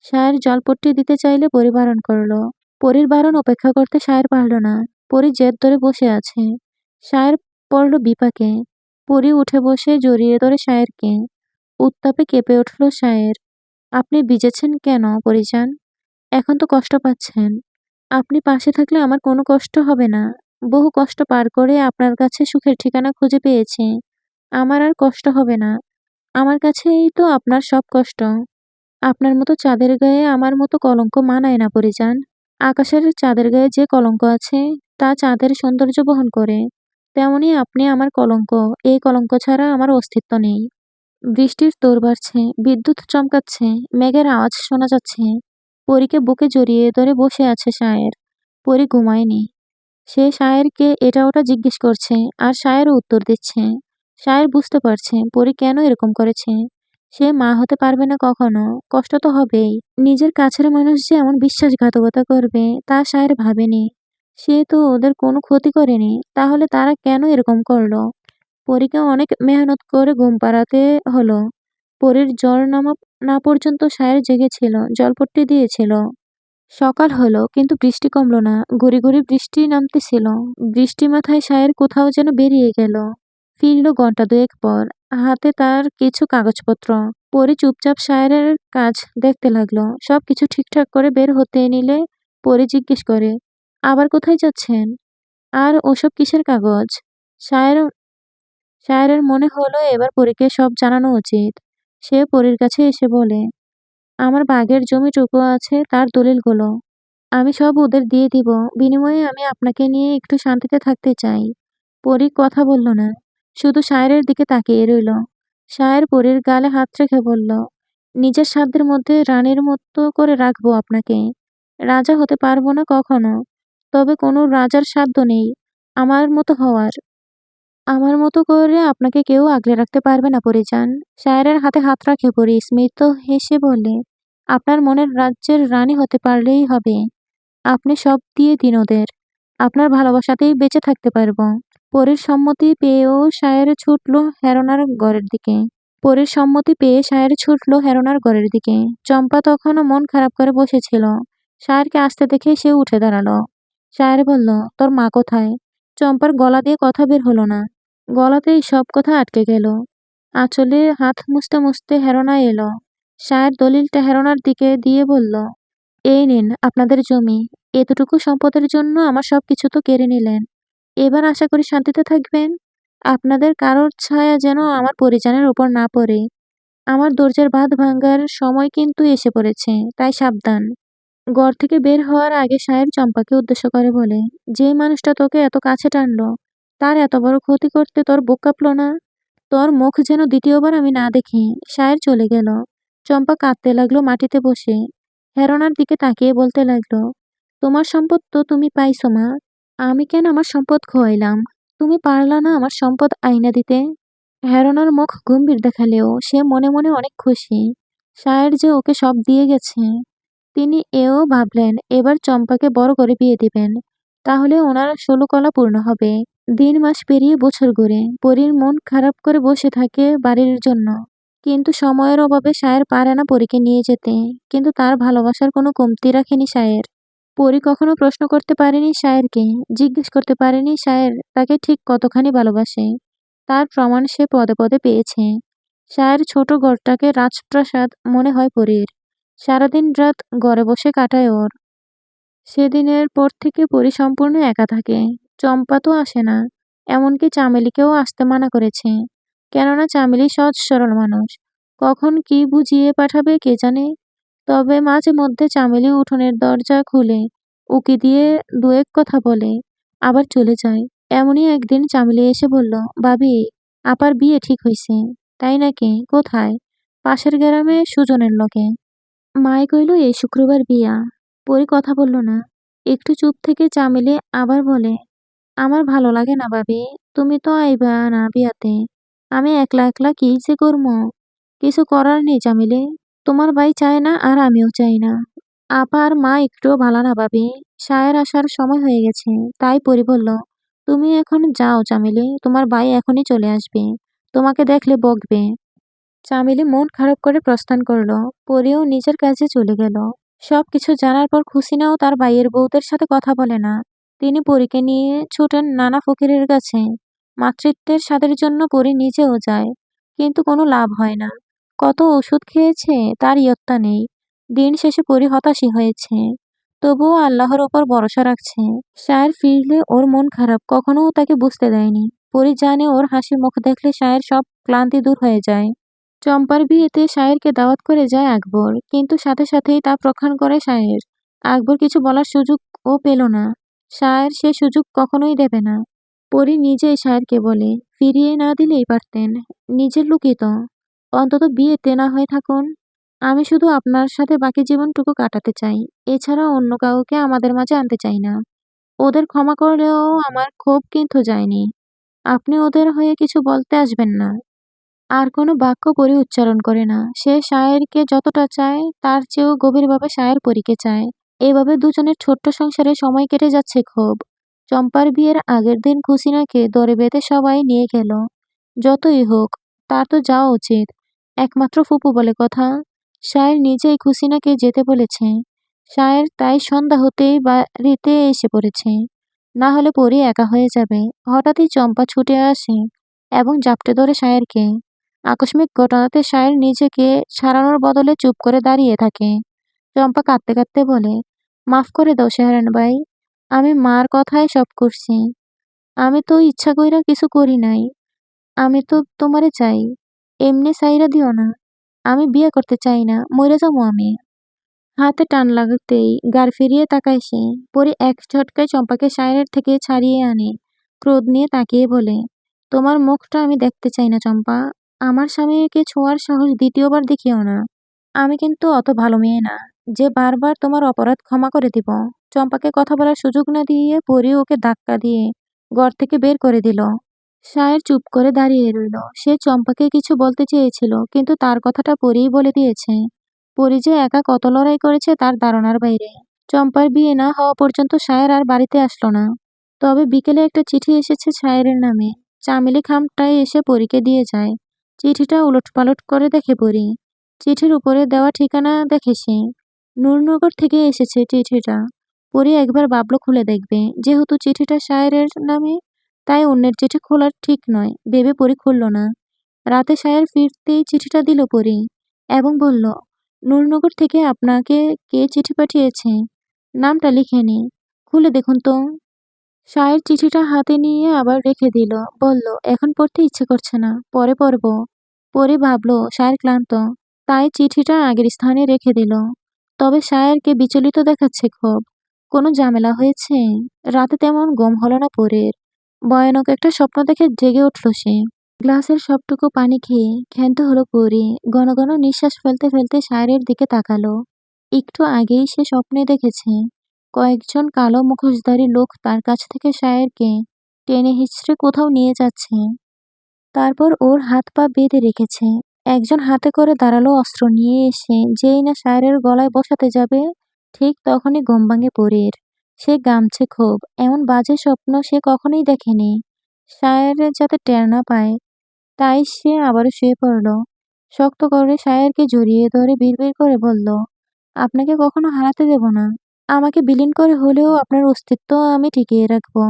শায়ের জলপট্টি দিতে চাইলে পরি বারণ করলো। পরীর বারণ উপেক্ষা করতে শায়ের পারল না। পরি জেদ ধরে বসে আছে। শায়ের পড়ল বিপাকে। পরি উঠে বসে জড়িয়ে ধরে শায়েরকে। উত্তাপে কেঁপে উঠল শায়ের। আপনি ভিজেছেন কেন পরিজান? এখন তো কষ্ট পাচ্ছেন। আপনি পাশে থাকলে আমার কোনো কষ্ট হবে না। বহু কষ্ট পার করে আপনার কাছে সুখের ঠিকানা খুঁজে পেয়েছি। আমার আর কষ্ট হবে না। আমার কাছেই তো আপনার সব কষ্ট। আপনার মতো চাঁদের গায়ে আমার মতো কলঙ্ক মানায় না পরিজান। আকাশের চাঁদের গায়ে যে কলঙ্ক আছে তা চাঁদের সৌন্দর্য বহন করে। তেমনি আপনি আমার কলঙ্ক। এই কলঙ্ক ছাড়া আমার অস্তিত্ব নেই। বৃষ্টির তোড় বাড়ছে, বিদ্যুৎ চমকাচ্ছে, মেঘের আওয়াজ শোনা যাচ্ছে। পরীকে বুকে জড়িয়ে ধরে বসে আছে শায়ের। পরী ঘুমায়নি। সে শায়েরকে এটা ওটা জিজ্ঞেস করছে আর শায়েরও উত্তর দিচ্ছে। শায়ের বুঝতে পারছে পরী কেন এরকম করেছে। সে মা হতে পারবে না কখনো। কষ্ট তো হবেই। নিজের কাছের মানুষ যে এমন বিশ্বাসঘাতকতা করবে তা শায়ের ভাবেনি। সে তো ওদের কোনো ক্ষতি করেনি, তাহলে তারা কেন এরকম করলো? পরীকে অনেক মেহনত করে ঘুম পাড়াতে হলো। পরীর জ্বর নামা না পর্যন্ত শায়ের জেগেছিল, জলপট্টি দিয়েছিল। সকাল হলো কিন্তু বৃষ্টি কমলো না। গুড়ি গুড়ি বৃষ্টি নামতেছিল। বৃষ্টি মাথায় শায়ের কোথাও যেন বেরিয়ে গেল। ফিরল ঘন্টা দুয়েক পর। হাতে তার কিছু কাগজপত্র। পরি চুপচাপ শায়েরের কাজ দেখতে লাগলো। সবকিছু ঠিকঠাক করে বের হতে নিলে পরি জিজ্ঞেস করে, আবার কোথায় যাচ্ছেন? আর ওসব কিসের কাগজ? শায়ের শায়েরের মনে হলো এবার পরীকে সব জানানো উচিত। সে পরীর কাছে এসে বলে, আমার ভাগের জমিটুকু আছে তার দলিলগুলো। আমি সব ওদের দিয়ে দিব। বিনিময়ে আমি আপনাকে নিয়ে একটু শান্তিতে থাকতে চাই। পরী কথা বলল না। শুধু শায়েরের দিকে তাকিয়ে রইল। শায়ের পরীর গালে হাত রেখে বলল, নিজের সাধ্যের মধ্যে রানীর মতো করে রাখবো আপনাকে। রাজা হতে পারবো না কখনো। তবে কোনো রাজার সাধ্য নেই আমার মতো হওয়ার। আমার মতো করে আপনাকে কেউ আগলে রাখতে পারবে না পরিজান। শায়েরের হাতে হাত রাখে পরি স্মিত হেসে বলে, আপনার মনের রাজ্যের রানী হতে পারলেই হবে। আপনি সব দিয়ে দিন ওদের। আপনার ভালোবাসাতেই বেঁচে থাকতে পারবো। পরীর সম্মতি পেয়েও শায়ের ছুটল হেরোনার ঘরের দিকে। পরীর সম্মতি পেয়ে শায়ের ছুটল হেরোনার ঘরের দিকে। চম্পা তখনও মন খারাপ করে বসেছিল। শায়েরকে আসতে দেখে সে উঠে দাঁড়ালো। শায়ের বলল, তোর মা কোথায়? চম্পার গলা দিয়ে কথা বের হলো না। গলাতেই সব কথা আটকে গেল। আঁচলে হাত মুছতে মুছতে হেরোনা এলো। শায়ের দলিলটা হেরোনার দিকে দিয়ে বলল, এই নিন আপনাদের জমি। এতটুকু সম্পদের জন্য আমার সবকিছু তো কেড়ে নিলেন। এবার আশা করি শান্তিতে থাকবেন। আপনাদের কারোর ছায়া যেন আমার পরিজনের উপর না পড়ে। আমার ধৈর্যের বাঁধ ভাঙার সময় কিন্তু এসে পড়েছে, তাই সাবধান। ঘর থেকে বের হওয়ার আগে শায়ের চম্পাকে উদ্দেশ্য করে বলে, যে মানুষটা তোকে এত কাছে টানলো, তার এত বড় ক্ষতি করতে তোর বুক কাঁপলো না? তোর মুখ যেন দ্বিতীয়বার আমি না দেখি। শায়ের চলে গেল। চম্পা কাঁদতে লাগলো মাটিতে বসে। হেরোনার দিকে তাকিয়ে বলতে লাগলো, তোমার সম্পদ তো তুমি পাইছো মা। আমি কেন আমার সম্পদ খোয়াইলাম? তুমি পারলা না আমার সম্পদ আইনা দিতে? হেরোনার মুখ গম্ভীর দেখালেও সে মনে মনে অনেক খুশি। শায়ের যে ওকে সব দিয়ে গেছে। তিনি এও ভাবলেন এবার চম্পাকে বড় করে বিয়ে দিবেন। তাহলে ওনার 16 কলা পূর্ণ হবে। দিন মাস পেরিয়ে বছর ঘুরে পরীর মন খারাপ করে বসে থাকে বাড়ির জন্য। কিন্তু সময়ের অভাবে শায়ের পারে না পরীকে নিয়ে যেতে। কিন্তু তার ভালোবাসার কোনো কমতি রাখেনি শায়ের। পরী কখনো প্রশ্ন করতে পারেনি শায়েরকে, জিজ্ঞেস করতে পারেনি শায়ের তাকে ঠিক কতখানি ভালোবাসে। তার প্রমাণ সে পদে পদে পেয়েছে। শায়ের ছোট ঘরটাকে রাজপ্রাসাদ মনে হয় পরীর। সারাদিন রাত ঘরে বসে কাটায় ওর। সেদিনের পর থেকে পরী সম্পূর্ণ একা থাকে। চম্পা তো আসে না। এমনকি চামেলিকেও আসতে মানা করেছে। কেননা চামেলি সহজ সরল মানুষ। কখন কি বুঝিয়ে পাঠাবে কে জানে। তবে মাঝে মধ্যে চামেলি উঠোনের দরজা খুলে উকি দিয়ে দু এক কথা বলে, আবার চলে যায়। এমনই একদিন চামেলি এসে বলল, ভাবি, আপার বিয়ে ঠিক হইছে। তাই নাকি? কোথায়? পাশের গ্রামে সুজনের লগে। মাই কইল এই শুক্রবার বিয়া। পরি কথা বলল না। একটু চুপ থেকে চামেলি আবার বলে, আমার ভালো লাগে না ভাবি। তুমি তো আইবা না বিয়াতে। আমি একলা একলা কি যে করবো? কিছু করার নেই চামেলি। তোমার ভাই চায় না আর আমিও চাই না। আপা আর মা একটুও ভালো না ভাবি। শায়ের আসার সময় হয়ে গেছে। তাই পরি বলল, তুমি এখন যাও চামেলি, তোমার ভাই এখনই চলে আসবে। তোমাকে দেখলে বকবে। চামেলি মন খারাপ করে প্রস্থান করল। পরিও নিজের কাজে চলে গেল। সবকিছু জানার পর খুসিনাও তার ভাইয়ের বউদের সাথে কথা বলে না। তিনি পরীকে নিয়ে ছুটেন নানা ফকিরের কাছে। মাতৃত্বের স্বাদের জন্য পরী নিজেও যায়। কিন্তু কোনো লাভ হয় না। কত ওষুধ খেয়েছে তার ইয়ত্তা নেই। দিন শেষে পরী হতাশই হয়েছে। তবুও আল্লাহর ওপর ভরসা রাখছে। শায়ের ফিরলে ওর মন খারাপ কখনো তাকে বুঝতে দেয়নি। পরী জানে ওর হাসি মুখ দেখলে শায়ের সব ক্লান্তি দূর হয়ে যায়। চম্পার বিয়েতে শায়েরকে দাওয়াত করে যায় আকবর, কিন্তু সাথে সাথেই তা প্রখান করে শায়ের। আকবর কিছু বলার সুযোগ ও পেল না। শায়ের সে সুযোগ কখনোই দেবে না। পরী নিজেই শায়েরকে বলে, ফিরিয়ে না দিলেই পারতেন। নিজের লোকই তো। অন্তত বিয়েতে না হয়ে থাকুন। আমি শুধু আপনার সাথে বাকি জীবনটুকু কাটাতে চাই। এছাড়া অন্য কাউকে আমাদের মাঝে আনতে চাই না। ওদের ক্ষমা করলেও আমার ক্ষোভ কিন্তু যায়নি। আপনি ওদের হয়ে কিছু বলতে আসবেন না। আর কোনো বাক্য পরী উচ্চারণ করে না। সে শায়েরকে যতটা চায় তার চেয়েও গভীরভাবে শায়ের পরীকে চায়। এভাবে দুজনের ছোট্ট সংসারে সময় কেটে যাচ্ছে খুব। চম্পার বিয়ের আগের দিন খুসিনাকে দরে বেঁধে সবাই নিয়ে গেল। যতই হোক, তার তো যাওয়া উচিত। একমাত্র ফুপু বলে কথা। শায়ের নিজেই খুসিনাকে যেতে বলেছে। শায়ের তাই সন্ধ্যা হতেই বাড়িতে এসে পড়েছে। না হলে পরী একা হয়ে যাবে। হঠাৎই চম্পা ছুটে আসে এবং জাপটে ধরে শায়েরকে। আকস্মিক ঘটনাতে সায়ের নিজেকে সারানোর বদলে চুপ করে দাঁড়িয়ে থাকে। চম্পা কাঁদতে কাঁদতে বলে, মাফ করে দাও শেহরান ভাই, আমি মার কথায় সব করছি। আমি তো ইচ্ছা কইরা কিছু করি নাই। আমি তো তোমারে চাই, এমনি চাইরা দিও না। আমি বিয়ে করতে চাই না, মইরা যাবো আমি। হাতে টান লাগাতেই গাড় ফিরিয়ে তাকায় সে। পরে এক ঝটকায় চম্পাকে সায়রের থেকে ছাড়িয়ে আনে। ক্রোধ নিয়ে তাকিয়ে বলে, তোমার মুখটা আমি দেখতে চাই না চম্পা। আমার স্বামীকে ছোঁয়ার সাহস দ্বিতীয়বার দেখিও না। আমি কিন্তু অত ভালো মেয়ে না যে বারবার তোমার অপরাধ ক্ষমা করে দিব। চম্পাকে কথা বলার সুযোগ না দিয়ে পরি ওকে ধাক্কা দিয়ে ঘর থেকে বের করে দিল। সায়ের চুপ করে দাঁড়িয়ে রইল। সে চম্পাকে কিছু বলতে চেয়েছিল, কিন্তু তার কথাটা পরিই বলে দিয়েছে। পরি যে একা কত লড়াই করেছে তার ধারণার বাইরে। চম্পার বিয়ে না হওয়া পর্যন্ত সায়ের আর বাড়িতে আসলো না। তবে বিকেলে একটা চিঠি এসেছে সায়েরের নামে। চামেলি খামটায় এসে পরীকে দিয়ে যায়। চিঠিটা উলটপালট করে দেখে পরি। চিঠির উপরে দেওয়া ঠিকানা দেখে সে। নূরনগর থেকে এসেছে চিঠিটা। পরি একবার ভাবলো খুলে দেখবে, যেহেতু চিঠিটা সায়েরের নামে, তাই অন্যের চিঠি খোলার ঠিক নয় ভেবে পরি খুলল না। রাতে সায়ের ফিরতেই চিঠিটা দিল পরি এবং বলল, নূরনগর থেকে আপনাকে কে চিঠি পাঠিয়েছে, নামটা লিখে নি, খুলে দেখুন তো। সায়ের চিঠিটা হাতে নিয়ে আবার রেখে দিল। বলল, এখন পড়তে ইচ্ছে করছে না, পরে পড়ব। পরে ভাবলো সায়ের ক্লান্ত, তাই চিঠিটা আগের স্থানে রেখে দিল। তবে সায়েরকে বিচলিত দেখাচ্ছে খুব। কোনো ঝামেলা হয়েছে? রাতে তেমন ঘুম হলো না পরের। ভয়ানক একটা স্বপ্ন দেখে জেগে উঠল সে। গ্লাসের সবটুকু পানি খেয়ে ক্ষান্ত হলো পরি। ঘন ঘন নিঃশ্বাস ফেলতে ফেলতে সায়েরের দিকে তাকালো। একটু আগেই সে স্বপ্নে দেখেছে কয়েকজন কালো মুখোশধারী লোক তার কাছ থেকে সায়েরকে টেনে হিঁচড়ে কোথাও নিয়ে যাচ্ছে। তারপর ওর হাত পা বেঁধে রেখেছে। একজন হাতে করে দাঁড়ালো অস্ত্র নিয়ে এসে যেই না সায়েরের গলায় বসাতে যাবে, ঠিক তখনই ঘুম ভাঙে পরীর। সে ঘামছে খুব। এমন বাজে স্বপ্ন সে কখনোই দেখেনি। সায়ের যাতে টের না পায়, তাই সে আবারও শুয়ে পড়ল। শক্ত করে সায়েরকে জড়িয়ে ধরে বিড়বিড় করে বলল, আপনাকে কখনো হারাতে দেব না। আমাকে বিলীন করে হলেও আপনার অস্তিত্ব আমি টিকিয়ে রাখবো।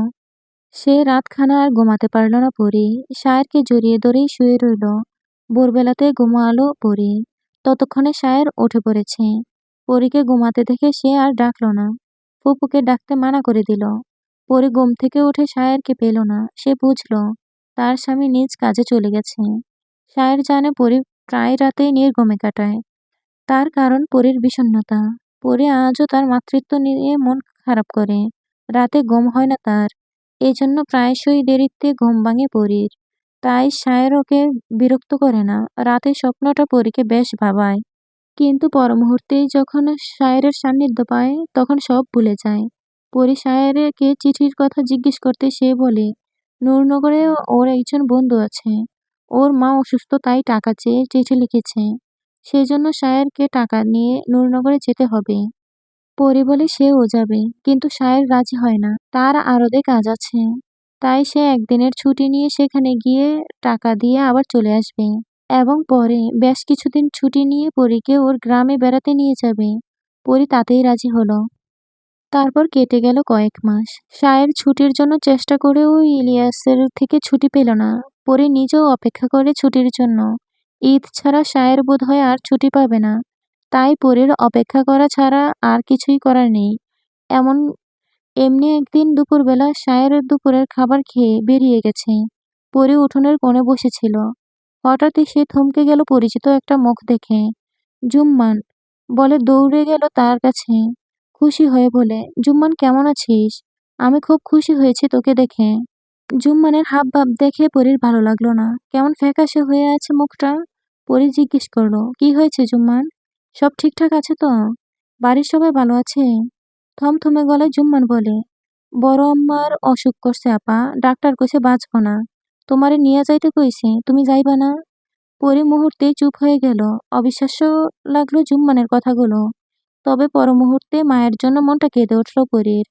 সে রাতখানা আর ঘুমাতে পারল না পরি। সায়েরকে জড়িয়ে ধরেই শুয়ে রইল। ভোরবেলাতে ঘুমালো পরি। ততক্ষণে সায়ের উঠে পড়েছে। পরীকে ঘুমাতে দেখে সে আর ডাকল না। ফুপুকে ডাকতে মানা করে দিল। পরি ঘুম থেকে উঠে সায়েরকে পেল না। সে বুঝল তার স্বামী নিজ কাজে চলে গেছে। সায়ের জানে পরি প্রায় রাতেই নির্ঘুমে কাটায়। তার কারণ পরীর বিষণ্ণতা। পরি আজও তার মাতৃত্ব নিয়ে মন খারাপ করে। রাতে ঘুম হয় না তার। এজন্য প্রায়শই দেরিতে ঘুম ভাঙে পরীর। তাই সায়ের ওকে বিরক্ত করে না। রাতে স্বপ্নটা পরীকে বেশ ভাবায়। কিন্তু পর মুহূর্তেই যখন সায়েরের সান্নিধ্য পায় তখন সব ভুলে যায়। পরি সায়েরকে চিঠির কথা জিজ্ঞেস করতে সে বলে, নূরনগরে ওর একজন বন্ধু আছে। ওর মা অসুস্থ, তাই টাকা চেয়ে চিঠি লিখেছে। সেজন্য সায়েরকে টাকা নিয়ে নূরনগরে যেতে হবে। পরি বলে সেও যাবে, কিন্তু সায়ের রাজি হয় না। তার আরদে কাজ আছে। তাই সে একদিনের ছুটি নিয়ে সেখানে গিয়ে টাকা দিয়ে আবার চলে আসবে এবং পরে বেশ কিছুদিন ছুটি নিয়ে পরীকে ওর গ্রামে বেড়াতে নিয়ে যাবে। পরি তাতেই রাজি হলো। তারপর কেটে গেল কয়েক মাস। সায়ের ছুটির জন্য চেষ্টা করেও ইলিয়াসের থেকে ছুটি পেল না। পরি নিজেও অপেক্ষা করে ছুটির জন্য। ঈদ ছাড়া সায়ের বোধহয় আর ছুটি পাবে না। তাই পরীর অপেক্ষা করা ছাড়া আর কিছুই করার নেই। এমন এমনি একদিন দুপুরবেলা সায়ের দুপুরের খাবার খেয়ে বেরিয়ে গেছে। পরি উঠোনের কোণে বসেছিল। হঠাৎই সে থমকে গেল পরিচিত একটা মুখ দেখে। জুম্মান বলে দৌড়ে গেল তার কাছে, খুশি হয়ে বলে, জুম্মান কেমন আছিস? আমি খুব খুশি হয়েছি তোকে দেখে। জুম্মানের হাবভাব দেখে পরির ভালো লাগলো না। কেমন ফ্যাকাশে হয়ে আছে মুখটা। পরি জিজ্ঞেস করলো, কি হয়েছে জুম্মান? সব ঠিকঠাক আছে তো? বাড়ির সবাই ভালো আছে? থমথমে গলায় জুম্মান বলে, বড় আম্মার অসুখ করছে আপা, ডাক্তার কইছে বাঁচবো না। তোমারে নিয়ে যাইতে কইছে, তুমি যাইবা না? পরি মুহূর্তেই চুপ হয়ে গেল। অবিশ্বাস্য লাগলো জুম্মানের কথাগুলো। তবে পর মুহূর্তে মায়ের জন্য মনটা কেঁদে উঠল পরীর।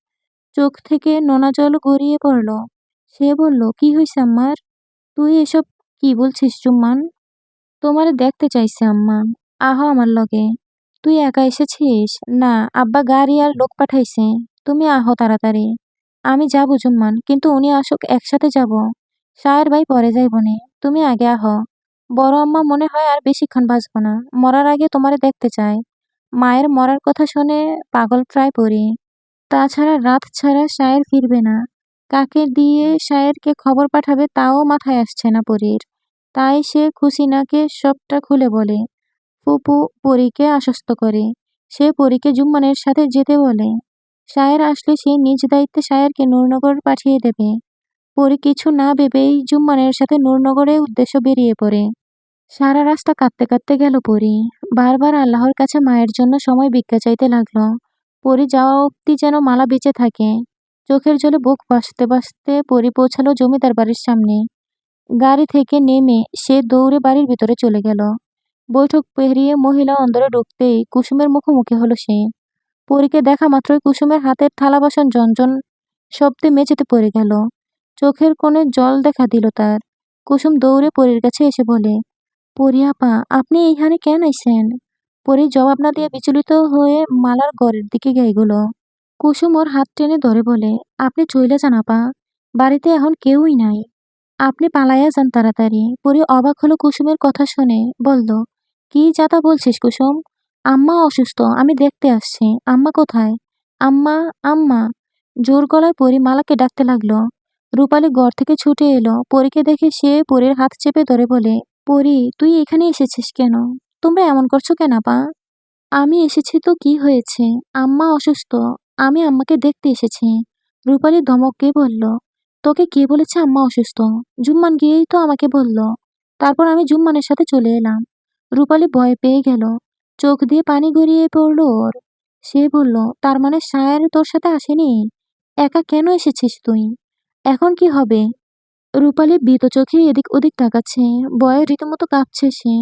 চোখ থেকে নোনা জল গড়িয়ে পড়ল। সে বলল, কি হইছে আম্মার? তুই এসব কি বলছিস জুম্মান? তোমারে দেখতে চাইছে আম্মা। আহ আমার লগে। তুই একা এসেছিস? না, আব্বা গাড়ি আর লোক পাঠাইছে। তুমি আহ তাড়াতাড়ি। আমি যাবো জুম্মান, কিন্তু উনি আসুক একসাথে যাব। সায়ের ভাই পরে যাইবনে, তুমি আগে আহ। বড় আম্মা মনে হয় আর বেশিক্ষণ বাঁচব না। মরার আগে তোমারে দেখতে চাই। মায়ের মরার কথা শুনে পাগল প্রায় পড়ি। তাছাড়া রাত ছাড়া শায়ের ফিরবে না। কাকে দিয়ে শায়েরকে খবর পাঠাবে তাও মাথায় আসছে না পরীর। তাই সে খুশিনাকে সবটা খুলে বলে। ফুপু পরীকে আশ্বস্ত করে। সে পরীকে জুম্মানের সাথে যেতে বলে। শায়ের আসলে সে নিজ দায়িত্বে শায়েরকে নূরনগর পাঠিয়ে দেবে। পরী কিছু না ভেবেই জুম্মানের সাথে নূরনগরের উদ্দেশ্য বেরিয়ে পড়ে। সারা রাস্তা কাঁদতে কাঁদতে গেল পরী। বারবার আল্লাহর কাছে মায়ের জন্য সময় ভিক্ষা চাইতে লাগলো। পরী যাওয়া অব্দি যেন মালা বেঁচে থাকে। চোখের জলে বুক ভাসতে ভাসতে পরী পৌঁছালো জমিদার বাড়ির সামনে। গাড়ি থেকে নেমে সে দৌড়ে বাড়ির ভিতরে চলে গেল। বৈঠক পেরিয়ে মহিলা অন্দরে ঢুকতেই কুসুমের মুখোমুখি হলো সে। পরীকে দেখা মাত্রই কুসুমের হাতের থালা বাসন ঝনঝন শব্দে মেঝেতে পড়ে গেল। চোখের কোণে জল দেখা দিল তার। কুসুম দৌড়ে পরীর কাছে এসে বলে, পরী আপা, আপনি এইখানে কেন আইছেন? পরী জবাব না দিয়ে বিচলিত হয়ে মালার ঘরের দিকে গেল। কুসুম ওর হাত টেনে ধরে বলে, আপনি চইলা যান আপা, বাড়িতে এখন কেউই নাই। আপনি পালাইয়া যান তাড়াতাড়ি। পরী অবাক হলো কুসুমের কথা শুনে, বলল, কি যাতা বলছিস কুসুম? আম্মা অসুস্থ, আমি দেখতে আসছি। আম্মা কোথায়? আম্মা, আম্মা। জোর গলায় পরী মালাকে ডাকতে লাগলো। রূপালী ঘর থেকে ছুটে এলো। পরীকে দেখে সে পরীর হাত চেপে ধরে বলে, পরী, তুই এখানে এসেছিস কেন? তোমরা এমন করছো কেন আপা? আমি এসেছি তো কি হয়েছে? আম্মা অসুস্থ, আমি আম্মাকে দেখতে এসেছি। রূপালী ধমক দিয়ে বলল, তোকে কে বলেছে আম্মা অসুস্থ? জুম্মান গিয়েই তো আমাকে বলল। তারপর আমি জুম্মানের সাথে চলে এলাম। রূপালী ভয় পেয়ে গেল। চোখ দিয়ে পানি গড়িয়ে পড়ল ওর। সে বলল, তার মানে শায়ের তোর সাথে আসেনি? একা কেন এসেছিস তুই? এখন কি হবে? রূপালী ভীত চোখে এদিক ওদিক তাকাচ্ছে। ভয়ে রীতিমতো কাঁপছে সে।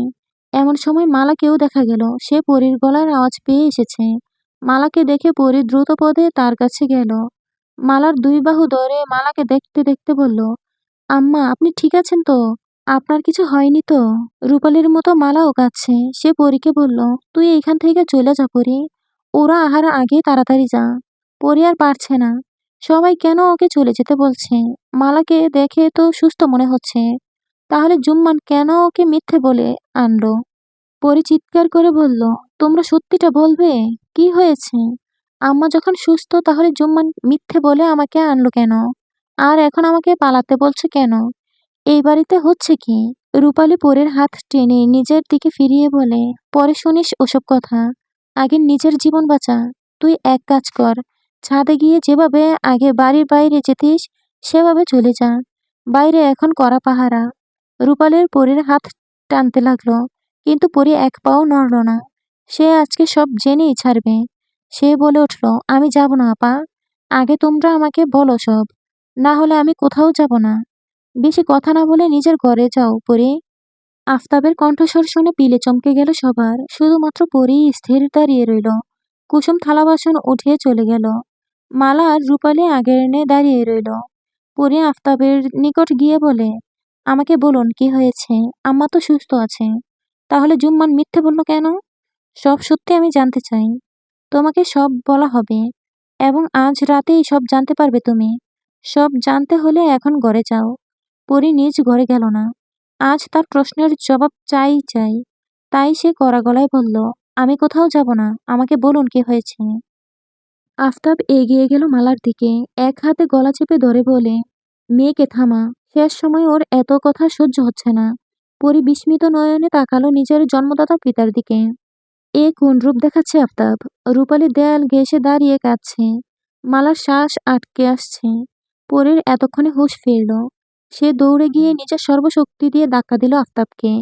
এমন সময় মালাকেও দেখা গেল। সে পরীর গলার আওয়াজ পেয়ে এসেছে। মালাকে দেখে পরী দ্রুত পদে তার কাছে গেল। মালার দুই বাহু ধরে মালাকে দেখতে দেখতে বলল, আম্মা, আপনি ঠিক আছেন তো? আপনার কিছু হয়নি তো? রূপালীর মতো মালাও কাঁদছে। সে পরীকে বলল, তুই এইখান থেকে চলে যা পরী। ওরা আহার আগে তাড়াতাড়ি যা। পরী আর পারছে না। সবাই কেন ওকে চলে যেতে বলছে? মালাকে দেখে তো সুস্থ মনে হচ্ছে। তাহলে জুম্মান কেন ওকে মিথ্যে বলে আনলো? পরী চিৎকার করে বলল, তোমরা সত্যিটা বলবে? কি হয়েছে? আম্মা যখন সুস্থ তাহলে জুম্মান মিথ্যে বলে আমাকে আনলো কেন? আর এখন আমাকে পালাতে বলছে কেন? এই বাড়িতে হচ্ছে কি? রূপালী পরীর হাত টেনে নিজের দিকে ফিরিয়ে বলে, পরে শুনিস ওসব কথা। আগে নিজের জীবন বাঁচা। তুই এক কাজ কর, ছাদে গিয়ে যেভাবে আগে বাড়ির বাইরে যেতিস সেভাবে চলে যা। বাইরে এখন কড়া পাহারা। রূপালীর পরীর হাত টানতে লাগলো, কিন্তু পরী এক পাও নড়ল না। সে আজকে সব জেনেই ছাড়বে। সে বলে উঠল, আমি যাব না আপা। আগে তোমরা আমাকে বলো সব, না হলে আমি কোথাও যাব না। বেশি কথা না বলে নিজের ঘরে যাও পরী। আফতাবের কণ্ঠস্বর শুনে পিলে চমকে গেল সবার। শুধুমাত্র পরী স্থির দাঁড়িয়ে রইল। কুসুম থালা বাসন উঠিয়ে চলে গেল। মালা আর রূপালী আগের এনে দাঁড়িয়ে রইল। পরী আফতাবের নিকট গিয়ে বলে, আমাকে বলুন কি হয়েছে? আম্মা তো সুস্থ আছে। তাহলে জুম্মান মিথ্যে বলল কেন? সব সত্যি আমি জানতে চাই। তোমাকে সব বলা হবে এবং আজ রাতেই সব জানতে পারবে তুমি। সব জানতে হলে এখন ঘরে যাও। পরী নিজ ঘরে গেল না। আজ তার প্রশ্নের জবাব চাই চাই। তাই সে কড়া গলায় বলল, আমি কোথাও যাব না, আমাকে বলুন কি হয়েছে। আফতাব এগিয়ে গেল মালার দিকে। এক হাতে গলা চেপে ধরে বলে, মেয়েকে থামা। শেষ সময় ওর এত কথা সহ্য হচ্ছে না। পরী বিস্মিত নয়নে তাকালো নিজের জন্মদাতা পিতার দিকে। এ কোন রূপ দেখাচ্ছে আফতাব? রূপালী দেয়াল ঘেঁষে দাঁড়িয়ে কাঁদছে। মালার শ্বাস আটকে আসছে। পরীর এতক্ষণে হুঁশ ফিরল। সে দৌড়ে গিয়ে নিজের সর্বশক্তি দিয়ে ধাক্কা দিল আফতাবকে।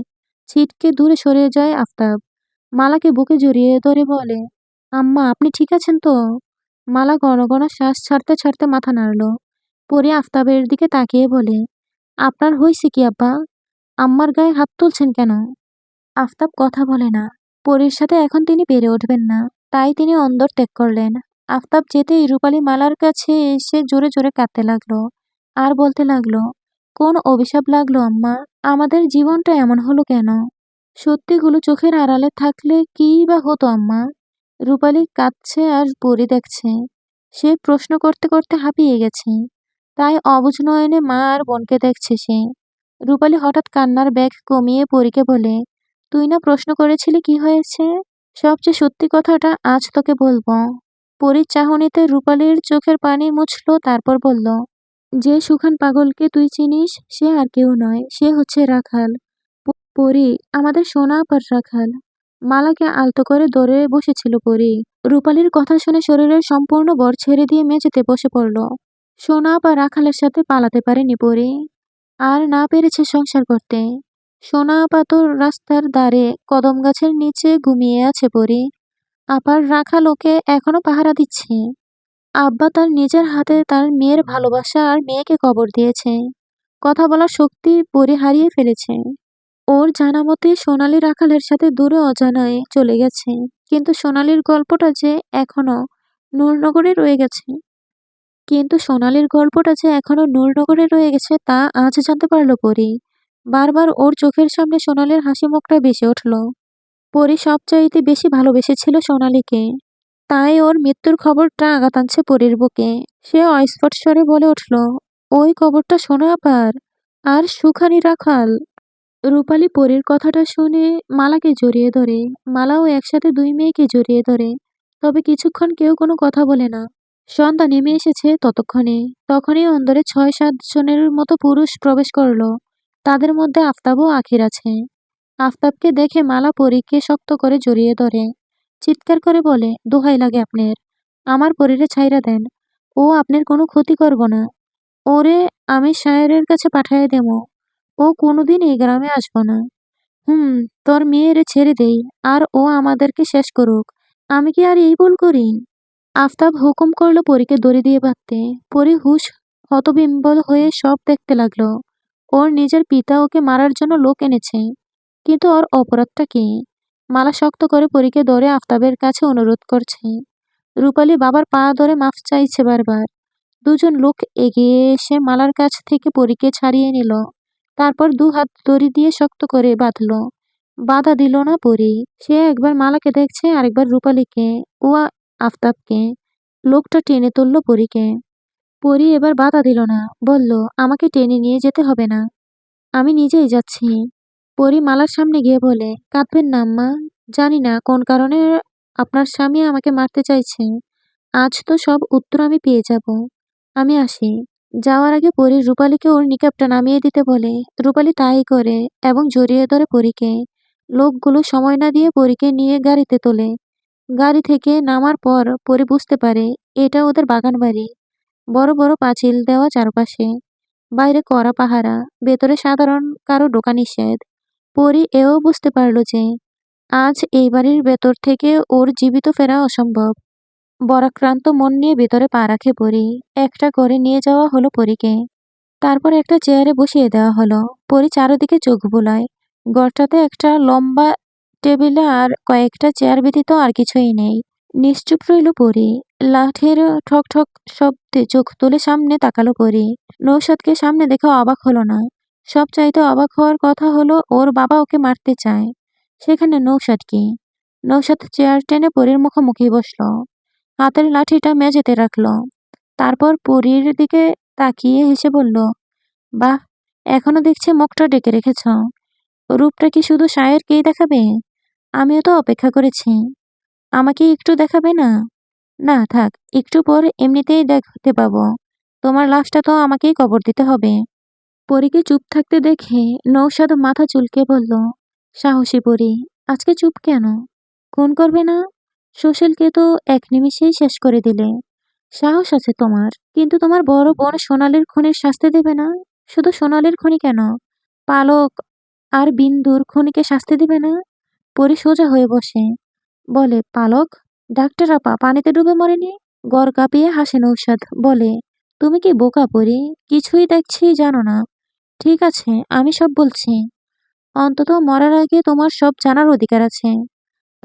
ছিটকে দূরে সরে যায় আফতাব। মালাকে বুকে জড়িয়ে ধরে বলে, আম্মা, আপনি ঠিক আছেন তো? মালা ঘন ঘন শ্বাস ছাড়তে ছাড়তে মাথা নাড়ল। পরী আফতাবের দিকে তাকিয়ে বলে, আপনার হইছে কি আব্বা? আম্মার গায়ে হাত তুলছেন কেন? আফতাব কথা বলে না। পরীর সাথে এখন তিনি পেরে উঠবেন না। তাই তিনি অন্দর ত্যাগ করলেন। আফতাব যেতেই রূপালী মালার কাছে এসে জোরে জোরে কাঁদতে লাগলো। আর বলতে লাগলো, কোন অভিশাপ লাগলো আম্মা? আমাদের জীবনটা এমন হলো কেন? সত্যিগুলো চোখের আড়ালে থাকলে কীই বা হতো আম্মা? রূপালী কাঁদছে আর পরী দেখছে। সে প্রশ্ন করতে করতে হাঁপিয়ে গেছে। তাই অবুঝ নয়নে মা আর বোনকে দেখছে সে। রূপালী হঠাৎ কান্নার বেগ কমিয়ে পরীকে বলে, তুই না প্রশ্ন করেছিলি কি হয়েছে? সবচেয়ে সত্যি কথাটা আজ তোকে বলবো। পরীর চাহনিতে রূপালীর চোখের পানি মুছল, তারপর বলল, যে সুখান পাগলকে তুই চিনিস সে আর কেউ নয়, সে হচ্ছে রাখাল। পরী, আমাদের সোনা আপার রাখাল। মালাকে আলতো করে ধরে বসেছিল পরী। রূপালীর কথা শুনে শরীরের সম্পূর্ণ বর ছেড়ে দিয়ে মেঝেতে বসে পড়ল। সোনা আপা রাখালের সাথে পালাতে পারেনি পরী, আর না পেরেছে সংসার করতে। সোনা আপা তো রাস্তার ধারে কদম গাছের নিচে ঘুমিয়ে আছে পরী। আপার রাখাল ওকে এখনো পাহারা দিচ্ছে। আব্বা তার নিজের হাতে তার মেয়ের ভালোবাসা আর মেয়েকে কবর দিয়েছে। কথা বলার শক্তি পরী হারিয়ে ফেলেছে। ওর জানা মতে সোনালী রাখালের সাথে দূরে অজানায় চলে গেছে, কিন্তু সোনালীর গল্পটা যে এখনো নূরনগরে রয়ে গেছে তা আজ জানতে পারলো পরী। বারবার ওর চোখের সামনে সোনালীর হাসি মুখটা ভেসে উঠল। পরী সবচাইতে বেশি ভালোবেসেছিল সোনালীকে, তাই ওর মৃত্যুর খবরটা আঘাত আনছে পরীর বুকে। সে অস্ফুট স্বরে বলে উঠল, ওই খবরটা সোনা আপার, আর সুখানি রাখাল। রূপালী পরীর কথাটা শুনে মালাকে জড়িয়ে ধরে। মালাও একসাথে দুই মেয়েকে জড়িয়ে ধরে। তবে কিছুক্ষণ কেউ কোনো কথা বলে না। সন্ধ্যা নেমে এসেছে ততক্ষণে। তখনই অন্দরে ৬-৭ জনের মতো পুরুষ প্রবেশ করলো। তাদের মধ্যে আফতাবও আখির আছে। আফতাবকে দেখে মালা পরীকে শক্ত করে জড়িয়ে ধরে। চিৎকার করে বলে, দোহাই লাগে আপনার, আমার পরীরে ছাইরা দেন। ও আপনার কোনো ক্ষতি করব না। ওরে আমি শায়েরের কাছে পাঠাইয়া দেবো। ও কোনোদিন এই গ্রামে আসবো না। তোর মেয়েরে ছেড়ে দেই, আর ও আমাদেরকে শেষ করুক। আমি কি আর এই ভুল করি? আফতাব হুকুম করলো পরীকে দড়ি দিয়ে বাঁধতে। পরী হুঁশ হতবিম্বল হয়ে সব দেখতে লাগলো। ওর নিজের পিতা ওকে মারার জন্য লোক এনেছে, কিন্তু ওর অপরাধটা কি? মালা শক্ত করে পরীকে ধরে আফতাবের কাছে অনুরোধ করছে। রূপালী বাবার পা ধরে মাফ চাইছে বারবার। দুজন লোক এগিয়ে এসে মালার কাছ থেকে পরীকে ছাড়িয়ে নিল। তারপর দু হাত দড়ি দিয়ে শক্ত করে বাঁধল। বাধা দিল না পরী। সে একবার মালাকে দেখছে, আরেকবার রূপালীকে ও আফতাবকে। লোকটা টেনে তুলল পরীকে। পরী এবার বাধা দিল না, বলল, আমাকে টেনে নিয়ে যেতে হবে না, আমি নিজেই যাচ্ছি। পরী মালার সামনে গিয়ে বলে, কাঁদবেন না আম্মা, জানি না কোন কারণে আপনার স্বামী আমাকে মারতে চাইছে। আজ তো সব উত্তর আমি পেয়ে যাব। আমি আসি। যাওয়ার আগে পরী রূপালীকে ওর নিকাবটা নামিয়ে দিতে বলে। রূপালী তাই করে এবং জড়িয়ে ধরে পরীকে। লোকগুলো সময় না দিয়ে পরীকে নিয়ে গাড়িতে তোলে। গাড়ি থেকে নামার পর পরী বুঝতে পারে এটা ওদের বাগান বাড়ি। বড় বড় পাঁচিল দেওয়া চারপাশে। বাইরে কড়া পাহারা, ভেতরে সাধারণ কারো ঢোকা নিষেধ। পরী এও বুঝতে পারল যে আজ এই বাড়ির ভেতর থেকে ওর জীবিত ফেরা অসম্ভব। বরাক্রান্ত মন নিয়ে ভেতরে পা রাখে পরী। একটা করে নিয়ে যাওয়া হলো পরীকে। তারপর একটা চেয়ারে বসিয়ে দেওয়া হলো। পরী চারদিকে চোখ বুলায়। ঘরটাতে একটা লম্বা টেবিলে আর কয়েকটা চেয়ার ব্যতীত আর কিছুই নেই। নিশ্চুপ রইল পরী। লাঠির ঠক ঠক শব্দে চোখ তুলে সামনে তাকালো পরী। নৌশাদকে সামনে দেখে অবাক হলো না। সবচাইতে অবাক হওয়ার কথা হলো ওর বাবা ওকে মারতে চায়, সেখানে নৌশাদ কি? নৌশাদ চেয়ার টেনে পরীর মুখোমুখি বসলো। হাতের লাঠিটা মেঝেতে রাখলো। তারপর পরীর দিকে তাকিয়ে হেসে বলল, বাহ, এখনো দেখছি মুখটা ডেকে রেখেছ। রূপটা কি শুধু শায়েরকেই দেখাবে? আমিও তো অপেক্ষা করেছি। আমাকে একটু দেখাবে না? না থাক, একটু পর এমনিতেই দেখতে পাবো। তোমার লাশটা তো আমাকেই কবর দিতে হবে। পরীকে চুপ থাকতে দেখে নৌশাদ মাথা চুলকে বলল, সাহসী পরী, আজকে চুপ কেন? খুন করবে না? সুশীলকে তো এক নিমিষেই শেষ করে দিলে। সাহস আছে তোমার, কিন্তু তোমার বড় বোন সোনালীর খুনের শাস্তি দেবে না? শুধু সোনালীর খুনি কেন, পালক আর বিন্দুর খুনিকে শাস্তি দিবে না? পরী সোজা হয়ে বসে বলে, পালক? ডাক্তার আপা পানিতে ডুবে মরেনি? গড় কাঁপিয়ে হাসে নৌশাদ, বলে, তুমি কি বোকা পরী? কিছুই দেখছি জানো না। ঠিক আছে, আমি সব বলছি। অন্তত মরার আগে তোমার সব জানার অধিকার আছে।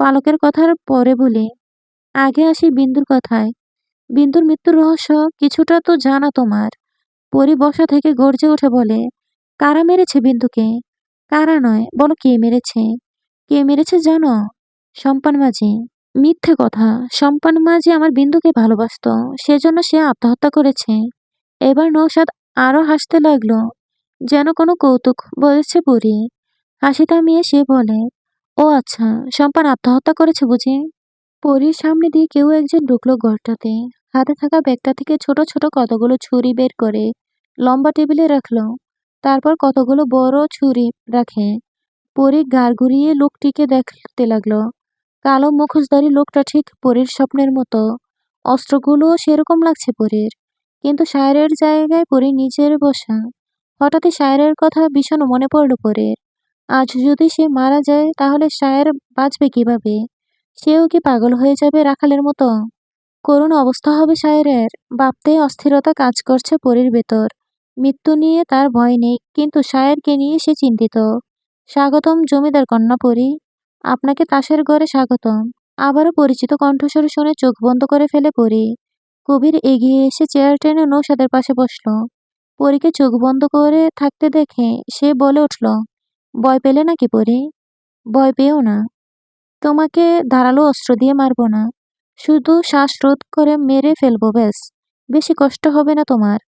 পালকের কথার পরে বলি, আগে আসি বিন্দুর কথায়। বিন্দুর মৃত্যুর রহস্য কিছুটা তো জানা তোমার। পরী বসা থেকে গর্জে উঠে বলে, কারা মেরেছে বিন্দুকে? কারা নয়, বলো কে মেরেছে? কে মেরেছে জানো? সম্পান মাঝি। মিথ্যে কথা। সম্পান মাঝি আমার বিন্দুকে ভালোবাসতো, সেজন্য সে আত্মহত্যা করেছে। এবার নৌশাদ আরো হাসতে লাগলো। যেন কোনো কৌতুক বলেছে পরী। হাসি থামিয়ে সে বলে, ও আচ্ছা, সম্পান আত্মহত্যা করেছে বুঝি? পরীর সামনে দিয়ে কেউ একজন ঢুকলো ঘরটাতে। হাতে থাকা ব্যাগটা থেকে ছোট ছোট কতগুলো ছুরি বের করে লম্বা টেবিলে রাখলো। তারপর কতগুলো বড় ছুরি রাখে। পরী ঘাড় ঘুরিয়ে লোকটিকে দেখতে লাগলো। কালো মুখোশধারী লোকটা ঠিক পরীর স্বপ্নের মতো। অস্ত্রগুলো সেরকম লাগছে পরীর, কিন্তু শায়েরের জায়গায় পরী নিজের বসা। হঠাৎই শায়েরের কথা ভীষণ মনে পড়ল পরীর। আজ যদি সে মারা যায় তাহলে শায়ের বাঁচবে কিভাবে? সেও কি পাগল হয়ে যাবে রাখালের মতো? করুণ অবস্থা হবে শায়েরের। ভাবতেই অস্থিরতা কাজ করছে পরীর ভেতর। মৃত্যু নিয়ে তার ভয় নেই, কিন্তু শায়েরকে নিয়ে সে চিন্তিত। স্বাগতম জমিদার কন্যা পরী, আপনাকে তাসের ঘরে স্বাগতম। আবারও পরিচিত কণ্ঠস্বর শুনে চোখ বন্ধ করে ফেলে পরী। কবির এগিয়ে এসে চেয়ার টেনে নৌশাদের পাশে বসলো। পরীকে চোখ বন্ধ করে থাকতে দেখে সে বলে উঠল, ভয় পেলে নাকি পরী? ভয় পেও না। তোমাকে ধারালো অস্ত্র দিয়ে মারবো না। শুধু শ্বাসরোধ করে মেরে ফেলবো ব্যাস। বেশি কষ্ট হবে না তোমার।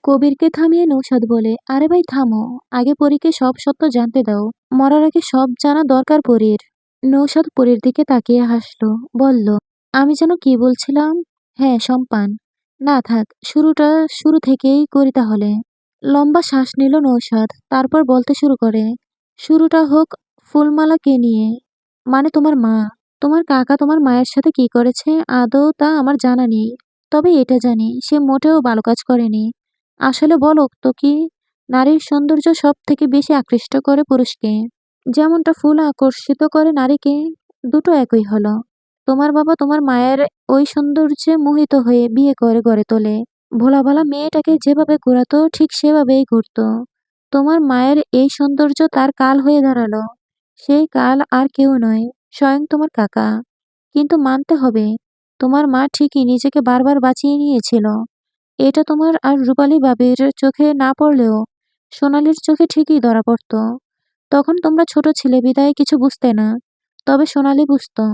কবিরকে থামিয়ে নৌশাদ বলে, আরে ভাই থামো। আগে পরীকে সব সত্য জানতে দাও। মরার আগে সব জানা দরকার পরীর। নৌশাদ পরীর দিকে তাকিয়ে হাসলো। বলল, আমি যেন কি বলছিলাম? হ্যাঁ, সম্পান। না থাক, শুরুটা শুরু থেকেই করি তাহলে। লম্বা শ্বাস নিল নৌশাদ, তারপর বলতে শুরু করে, শুরুটা হোক ফুলমালাকে নিয়ে। মানে তোমার মা। তোমার কাকা তোমার মায়ের সাথে কি করেছে আদৌ তা আমার জানা নেই। তবে এটা জানি, সে মোটেও ভালো কাজ করেনি। আসলে বলো তো কি, নারীর সৌন্দর্য সব থেকে বেশি আকৃষ্ট করে পুরুষকে। যেমনটা ফুল আকর্ষিত করে নারীকে। দুটো একই হলো। তোমার বাবা তোমার মায়ের ওই সৌন্দর্যে মোহিত হয়ে বিয়ে করে গড়ে তোলে। ভোলা ভালা মেয়েটাকে যেভাবে ঘোরাতো ঠিক সেভাবেই ঘুরতো। তোমার মায়ের এই সৌন্দর্য তার কাল হয়ে দাঁড়ালো। সেই কাল আর কেউ নয়, স্বয়ং তোমার কাকা। কিন্তু মানতে হবে, তোমার মা ঠিকই নিজেকে বারবার বাঁচিয়ে নিয়েছিল। এটা তোমার আর রূপালী ভাবির চোখে না পড়লেও সোনালীর চোখে ঠিকই ধরা পড়তো। তখন তোমরা ছোট ছিলে বিধায় কিছু বুঝতে না। তবে সোনালী বুঝতো।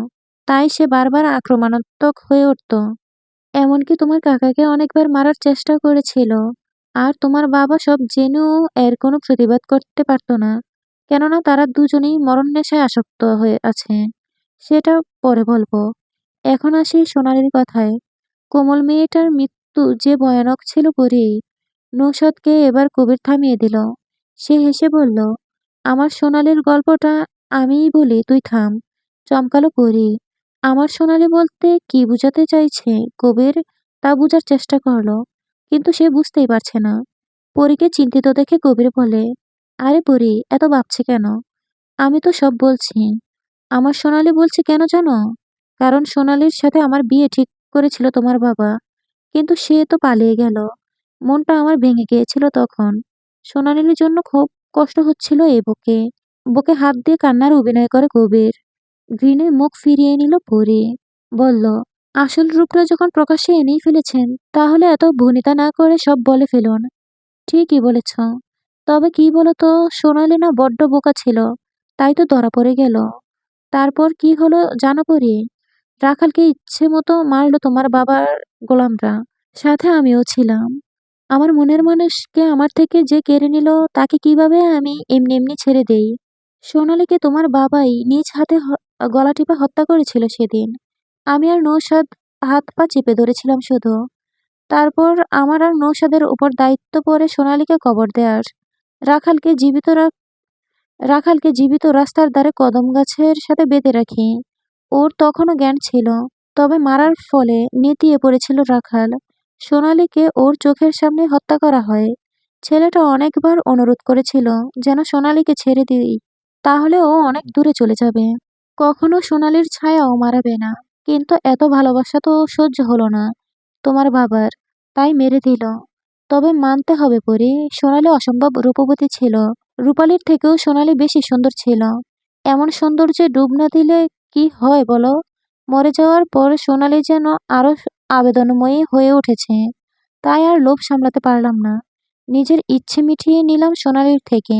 তাই সে বারবার আক্রমণাত্মক হয়ে উঠত। এমনকি তোমার কাকাকে অনেকবার মারার চেষ্টা করেছিল। আর তোমার বাবা সব জেনেও এর কোনো প্রতিবাদ করতে পারতো না। কেননা তারা দুজনেই মরণ নেশায় আসক্ত হয়ে আছে। সেটা পরে বলবো। এখন আসি সোনালীর কথায়। কোমল মেয়েটার মৃত্যু যে ভয়ানক ছিল পরেই। নৌশাদকে এবার কবির থামিয়ে দিল। সে হেসে বলল, আমার সোনালীর গল্পটা আমিই বলি, তুই থাম। চমকালো পরী। আমার সোনালী বলতে কি বুঝাতে চাইছে কবির তা বুঝার চেষ্টা করলো, কিন্তু সে বুঝতেই পারছে না। পরীকে চিন্তিত দেখে কবির বলে, আরে পরী, এত ভাবছি কেন? আমি তো সব বলছি। আমার সোনালী বলছি কেন জানো? কারণ সোনালীর সাথে আমার বিয়ে ঠিক করেছিল তোমার বাবা, কিন্তু সে তো পালিয়ে গেল। মনটা আমার ভেঙে গিয়েছিল তখন। সোনালীর জন্য খুব কষ্ট হচ্ছিল এই বুকে। বুকে হাত দিয়ে কান্নার অভিনয় করে কবির। গ্রিনে মুখ ফিরিয়ে নিল পরী। বলল, আসল রূপটা যখন প্রকাশ্যে এনেই ফেলেছেন, তাহলে এত ভনিতা না করে সব বলে ফেলুন। ঠিকই বলেছ। তবে কি বলতো, সোনালী না বড্ড বোকা ছিল। তাই তো ধরা পড়ে গেল। তারপর কি হলো জানো পরী? রাখালকে ইচ্ছে মতো মারলো তোমার বাবার গোলামরা। সাথে আমিও ছিলাম। আমার মনের মানুষকে আমার থেকে যে কেড়ে নিল, তাকে কিভাবে আমি এমনি এমনি ছেড়ে দেই? সোনালীকে তোমার বাবাই নিজ হাতে গলা টিপে হত্যা করেছিল সেদিন। আমি আর নৌশাদ হাত পা চেপে ধরেছিলাম শুধু। তারপর আমার আর নৌশাদের উপর দায়িত্ব পড়ে সোনালীকে কবর দেওয়ার। রাখালকে জীবিত রাখালকে জীবিত রাস্তার ধারে কদম গাছের সাথে বেঁধে রাখি। ওর তখনও জ্ঞান ছিল। তবে মারার ফলে নেতিয়ে পড়েছিল রাখাল। সোনালীকে ওর চোখের সামনে হত্যা করা হয়। ছেলেটা অনেকবার অনুরোধ করেছিল যেন সোনালীকে ছেড়ে দিই, তাহলে ও অনেক দূরে চলে যাবে। কখনো সোনালীর ছায়াও মারাবে না। কিন্তু এত ভালোবাসা তো সহ্য হলো না তোমার বাবার, তাই মেরে দিল। তবে মানতে হবে পরি, সোনালী অসম্ভব রূপবতী ছিল। রূপালীর থেকেও সোনালী বেশি সুন্দর ছিল। এমন সৌন্দর্যে ডুব না দিলে কি হয় বলো? মরে যাওয়ার পর সোনালী যেন আরো আবেদনময়ী হয়ে উঠেছে। তাই আর লোভ সামলাতে পারলাম না। নিজের ইচ্ছে মিটিয়ে নিলাম সোনালীর থেকে,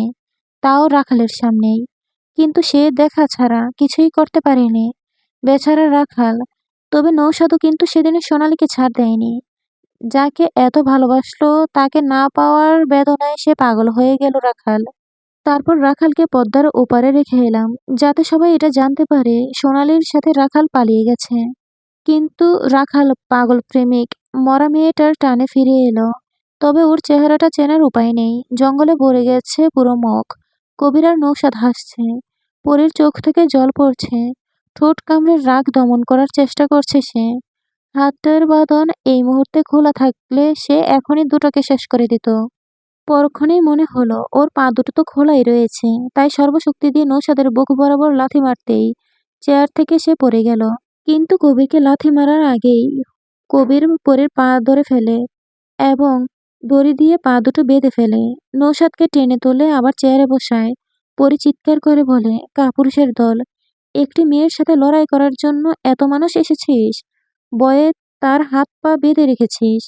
তাও রাখালের সামনেই। কিন্তু সে দেখা ছাড়া কিছুই করতে পারেনি। বেচারা রাখাল। তবে নৌসাদও কিন্তু সেদিনে সোনালীকে ছাড় দেয়নি। যাকে এত ভালোবাসলো তাকে না পাওয়ার বেদনায় সে পাগল হয়ে গেল রাখাল। তারপর রাখালকে পদ্মার ওপারে রেখে এলাম, যাতে সবাই এটা জানতে পারে সোনালীর সাথে রাখাল পালিয়ে গেছে। কিন্তু রাখাল পাগল প্রেমিক মরা মেয়েটার টানে ফিরে এলো। তবে ওর চেহারাটা চেনার উপায় নেই, জঙ্গলে ভরে গেছে পুরো মুখ। কবির আর নৌশাদ হাসছে, পরীর চোখ থেকে জল পড়ছে, ঠোঁট কামড়ে রাগ দমন করার চেষ্টা করছে সে। হাতের বাঁধন এই মুহূর্তে খোলা থাকলে সে এখনই দুটোকে শেষ করে দিত। পরক্ষণেই মনে হলো ওর পা দুটো তো খোলাই রয়েছে, তাই সর্বশক্তি দিয়ে নৌশাদের বুক বরাবর লাথি মারতেই চেয়ার থেকে সে পড়ে গেল। কিন্তু কবিরকে লাথি মারার আগেই কবির পরীর পা ধরে ফেলে এবং দড়ি দিয়ে পা দুটো বেঁধে ফেলে। নৌশাদকে টেনে তুলে আবার চেয়ারে বসায়। পরী চিৎকার করে বলে, কাপুরুষের দল, একটি মেয়ের সাথে লড়াই করার জন্য এত মানুষ এসেছিস? ভয়ে তার হাত পা বেঁধে রেখেছিস?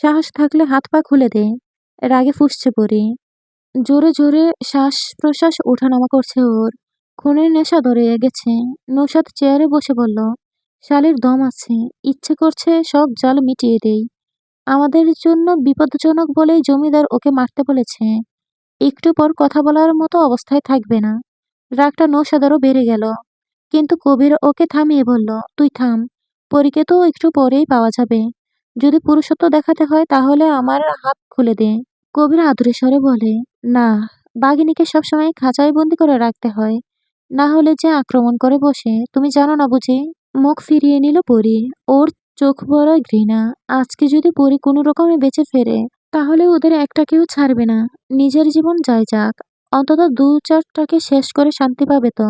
সাহস থাকলে হাত পা খুলে দে। রাগে ফুঁসছে পরী। জোরে জোরে শ্বাস প্রশ্বাস ওঠানামা করছে ওর। খুনের নেশা ধরে গেছে। নৌশাদ চেয়ারে বসে বলল, শালির দম আছে, ইচ্ছে করছে সব জাল মিটিয়ে দেই। আমাদের জন্য বিপজ্জনক বলেই জমিদার ওকে মারতে বলেছে। একটু পর কথা বলার মতো অবস্থায় থাকবে না। রাগটা নৌশাদেরও বেড়ে গেল। কিন্তু কবির ওকে থামিয়ে বলল, তুই থাম, পরীকে তো একটু পরেই পাওয়া যাবে। যদি পুরুষত্ব দেখাতে হয় তাহলে আমার হাত খুলে দে। কবির আদুরে স্বরে বলে, না, বাঘিনীকে সবসময় খাঁচায় বন্দি করে রাখতে হয়, না হলে যে আক্রমণ করে বসে, তুমি জানো না বুঝি? মুখ ফিরিয়ে নিল পরী। ওর চোখ ভরা ঘৃণা। আজকে যদি পরী কোনো রকমে বেঁচে ফেরে তাহলে ওদের একটাকেও ছাড়বে না। নিজের জীবন যায় যাক, অন্তত দু চারটাকে শেষ করে শান্তি পাবে তো।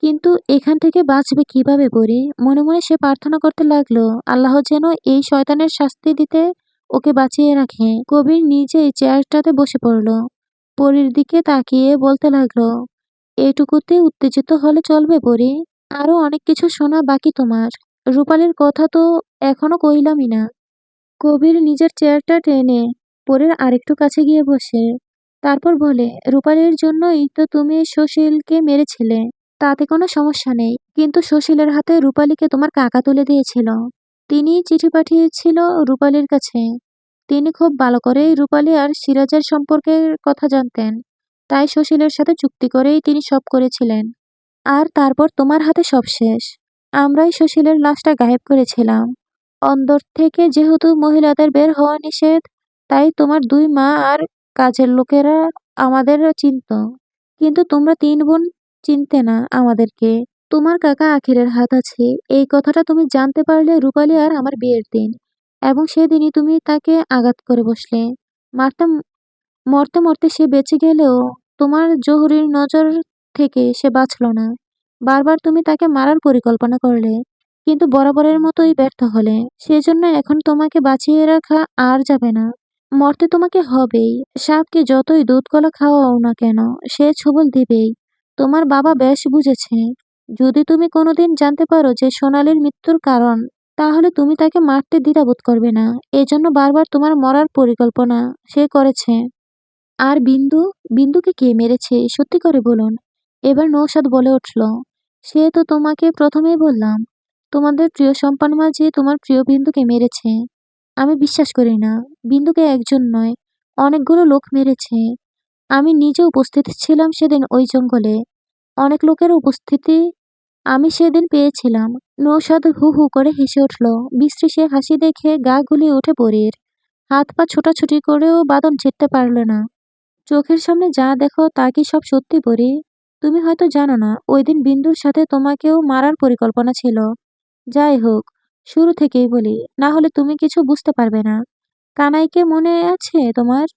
কিন্তু এখান থেকে বাঁচবে কিভাবে পরী? মনে মনে সে প্রার্থনা করতে লাগলো, আল্লাহ যেন এই শয়তানের শাস্তি দিতে ওকে বাঁচিয়ে রাখে। কবির নিজেই চেয়ারটাতে বসে পড়ল। পরীর দিকে তাকিয়ে বলতে লাগলো, এইটুকুতে উত্তেজিত হলে চলবে পরী? আরো অনেক কিছু শোনা বাকি তোমার। রূপালীর কথা তো এখনো কইলামই না। কবির নিজের চেয়ারটা টেনে পরীর আরেকটু কাছে গিয়ে বসে তারপর বলে, রূপালীর জন্যই তো তুমি সুশীলকে মেরেছিলে। তাতে কোনো সমস্যা নেই, কিন্তু সুশীলের হাতে রূপালীকে তোমার কাকা তুলে দিয়েছিল। তিনিই চিঠি পাঠিয়েছিল রূপালীর কাছে। তিনি খুব ভালো করেই রূপালী আর সিরাজের সম্পর্কের কথা জানতেন, তাই সুশীলের সাথে চুক্তি করেই তিনি সব করেছিলেন। আর তারপর তোমার হাতে সব শেষ। আমরাই সুশীলের লাশটা গায়েব করেছিলাম। অন্দর থেকে যেহেতু মহিলাদের বের হওয়া নিষেধ, তাই তোমার দুই মা আর কাজের লোকেরা আমাদের চিনত। কিন্তু তোমরা তিন বোন চিনতে না আমাদেরকে। তোমার কাকা আখিরের হাত আছে, এই কথাটা তুমি জানতে পারলে রূপালী আর আমার বিয়ের দিন, এবং সেদিনই তুমি তাকে আঘাত করে বসলে। মারতে মরতে মরতে সে বেঁচে গেলেও তোমার জহুরির নজর থেকে সে বাঁচল না। বারবার তুমি তাকে মারার পরিকল্পনা করলে, কিন্তু বরাবরের মতোই ব্যর্থ হলে। সেজন্য এখন তোমাকে বাঁচিয়ে রাখা আর যাবে না। মরতে তোমাকে হবেই। সাপকে যতই দুধ কলা খাওয়াও না কেন, সে ছোবল দিবেই। তোমার বাবা বেশ বুঝেছে। যদি তুমি কোনোদিন জানতে পারো যে সোনালীর মৃত্যুর কারণ, তাহলে তুমি তাকে মারতে দ্বিধাবোধ করবে না। এজন্য বারবার তোমার মরার পরিকল্পনা সে করেছে। আর বিন্দু, বিন্দুকে কে মেরেছে সত্যি করে বলুন। এবার নৌশাদ বলে উঠল, সে তো তোমাকে প্রথমেই বললাম, তোমাদের প্রিয় সম্পান মাঝি তোমার প্রিয় বিন্দুকে মেরেছে। আমি বিশ্বাস করি না। বিন্দুকে একজন নয়, অনেকগুলো লোক মেরেছে। আমি নিজে উপস্থিত ছিলাম সেদিন ওই জঙ্গলে। অনেক লোকের উপস্থিতি আমি সেদিন পেয়েছিলাম। নৌশাদ হু হু করে হেসে উঠল। বিশ্রী সে হাসি দেখে গা গুলিয়ে উঠে পরীর। হাত পা ছোটাছুটি করেও বাঁধন ছিঁড়তে পারল না। চোখের সামনে যা দেখো তা কি সব সত্যি পরী? তুমি হয়তো জানো না, ওই দিন বিন্দুর সাথে তোমাকেও মারার পরিকল্পনা ছিল। যাই হোক, শুরু থেকেই বলি, না হলে তুমি কিছু বুঝতে পারবে না। কানাইকে মনে আছে তোমার?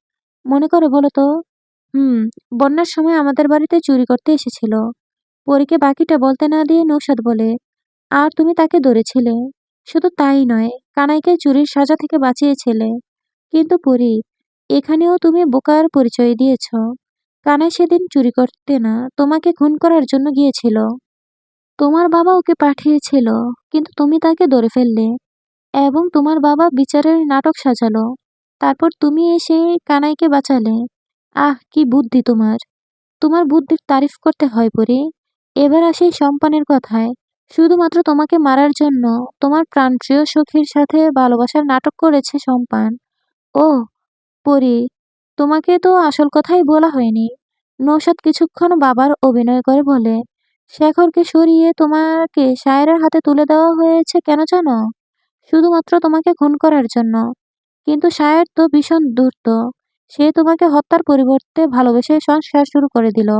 মনে করে বলো তো। হুম, বন্যার সময় আমাদের বাড়িতে চুরি করতে এসেছিল। পরীকে বাকিটা বলতে না দিয়ে নৌশাদ বলে, আর তুমি তাকে ধরেছিলে। শুধু তাই নয়, কানাইকে চুরির সাজা থেকে বাঁচিয়েছিলে। কিন্তু পরী, এখানেও তুমি বোকার পরিচয় দিয়েছ। কানাই সেদিন চুরি করতে না, তোমাকে খুন করার জন্য গিয়েছিল। তোমার বাবা ওকে পাঠিয়েছিল, কিন্তু তুমি তাকে ধরে ফেললে এবং তোমার বাবা বিচারের নাটক সাজালো। তারপর তুমি এসে কানাইকে বাঁচালে। আহ, কি বুদ্ধি তোমার! তোমার বুদ্ধির তারিফ করতে হয় পরী। এবার আসি সম্পানের কথায়। শুধুমাত্র তোমাকে মারার জন্য। তোমার প্রাণপ্রিয় সখীর সাথে ভালোবাসার নাটক করেছে সম্পান। ওহ, পরি, তোমাকে তো আসল কথাই বলা হয়নি। নৌশাদ কিছুক্ষণ বাবার অভিনয় করে বলে, শেখরকে সরিয়ে তোমাকে সায়রার হাতে তুলে দেওয়া হয়েছে কেন জানো? শুধুমাত্র তোমাকে খুন করার জন্য। কিন্তু সায়র তো ভীষণ ধূর্ত। সে তোমাকে হত্যার পরিবর্তে ভালোবেসে সংসার শুরু করে দিল।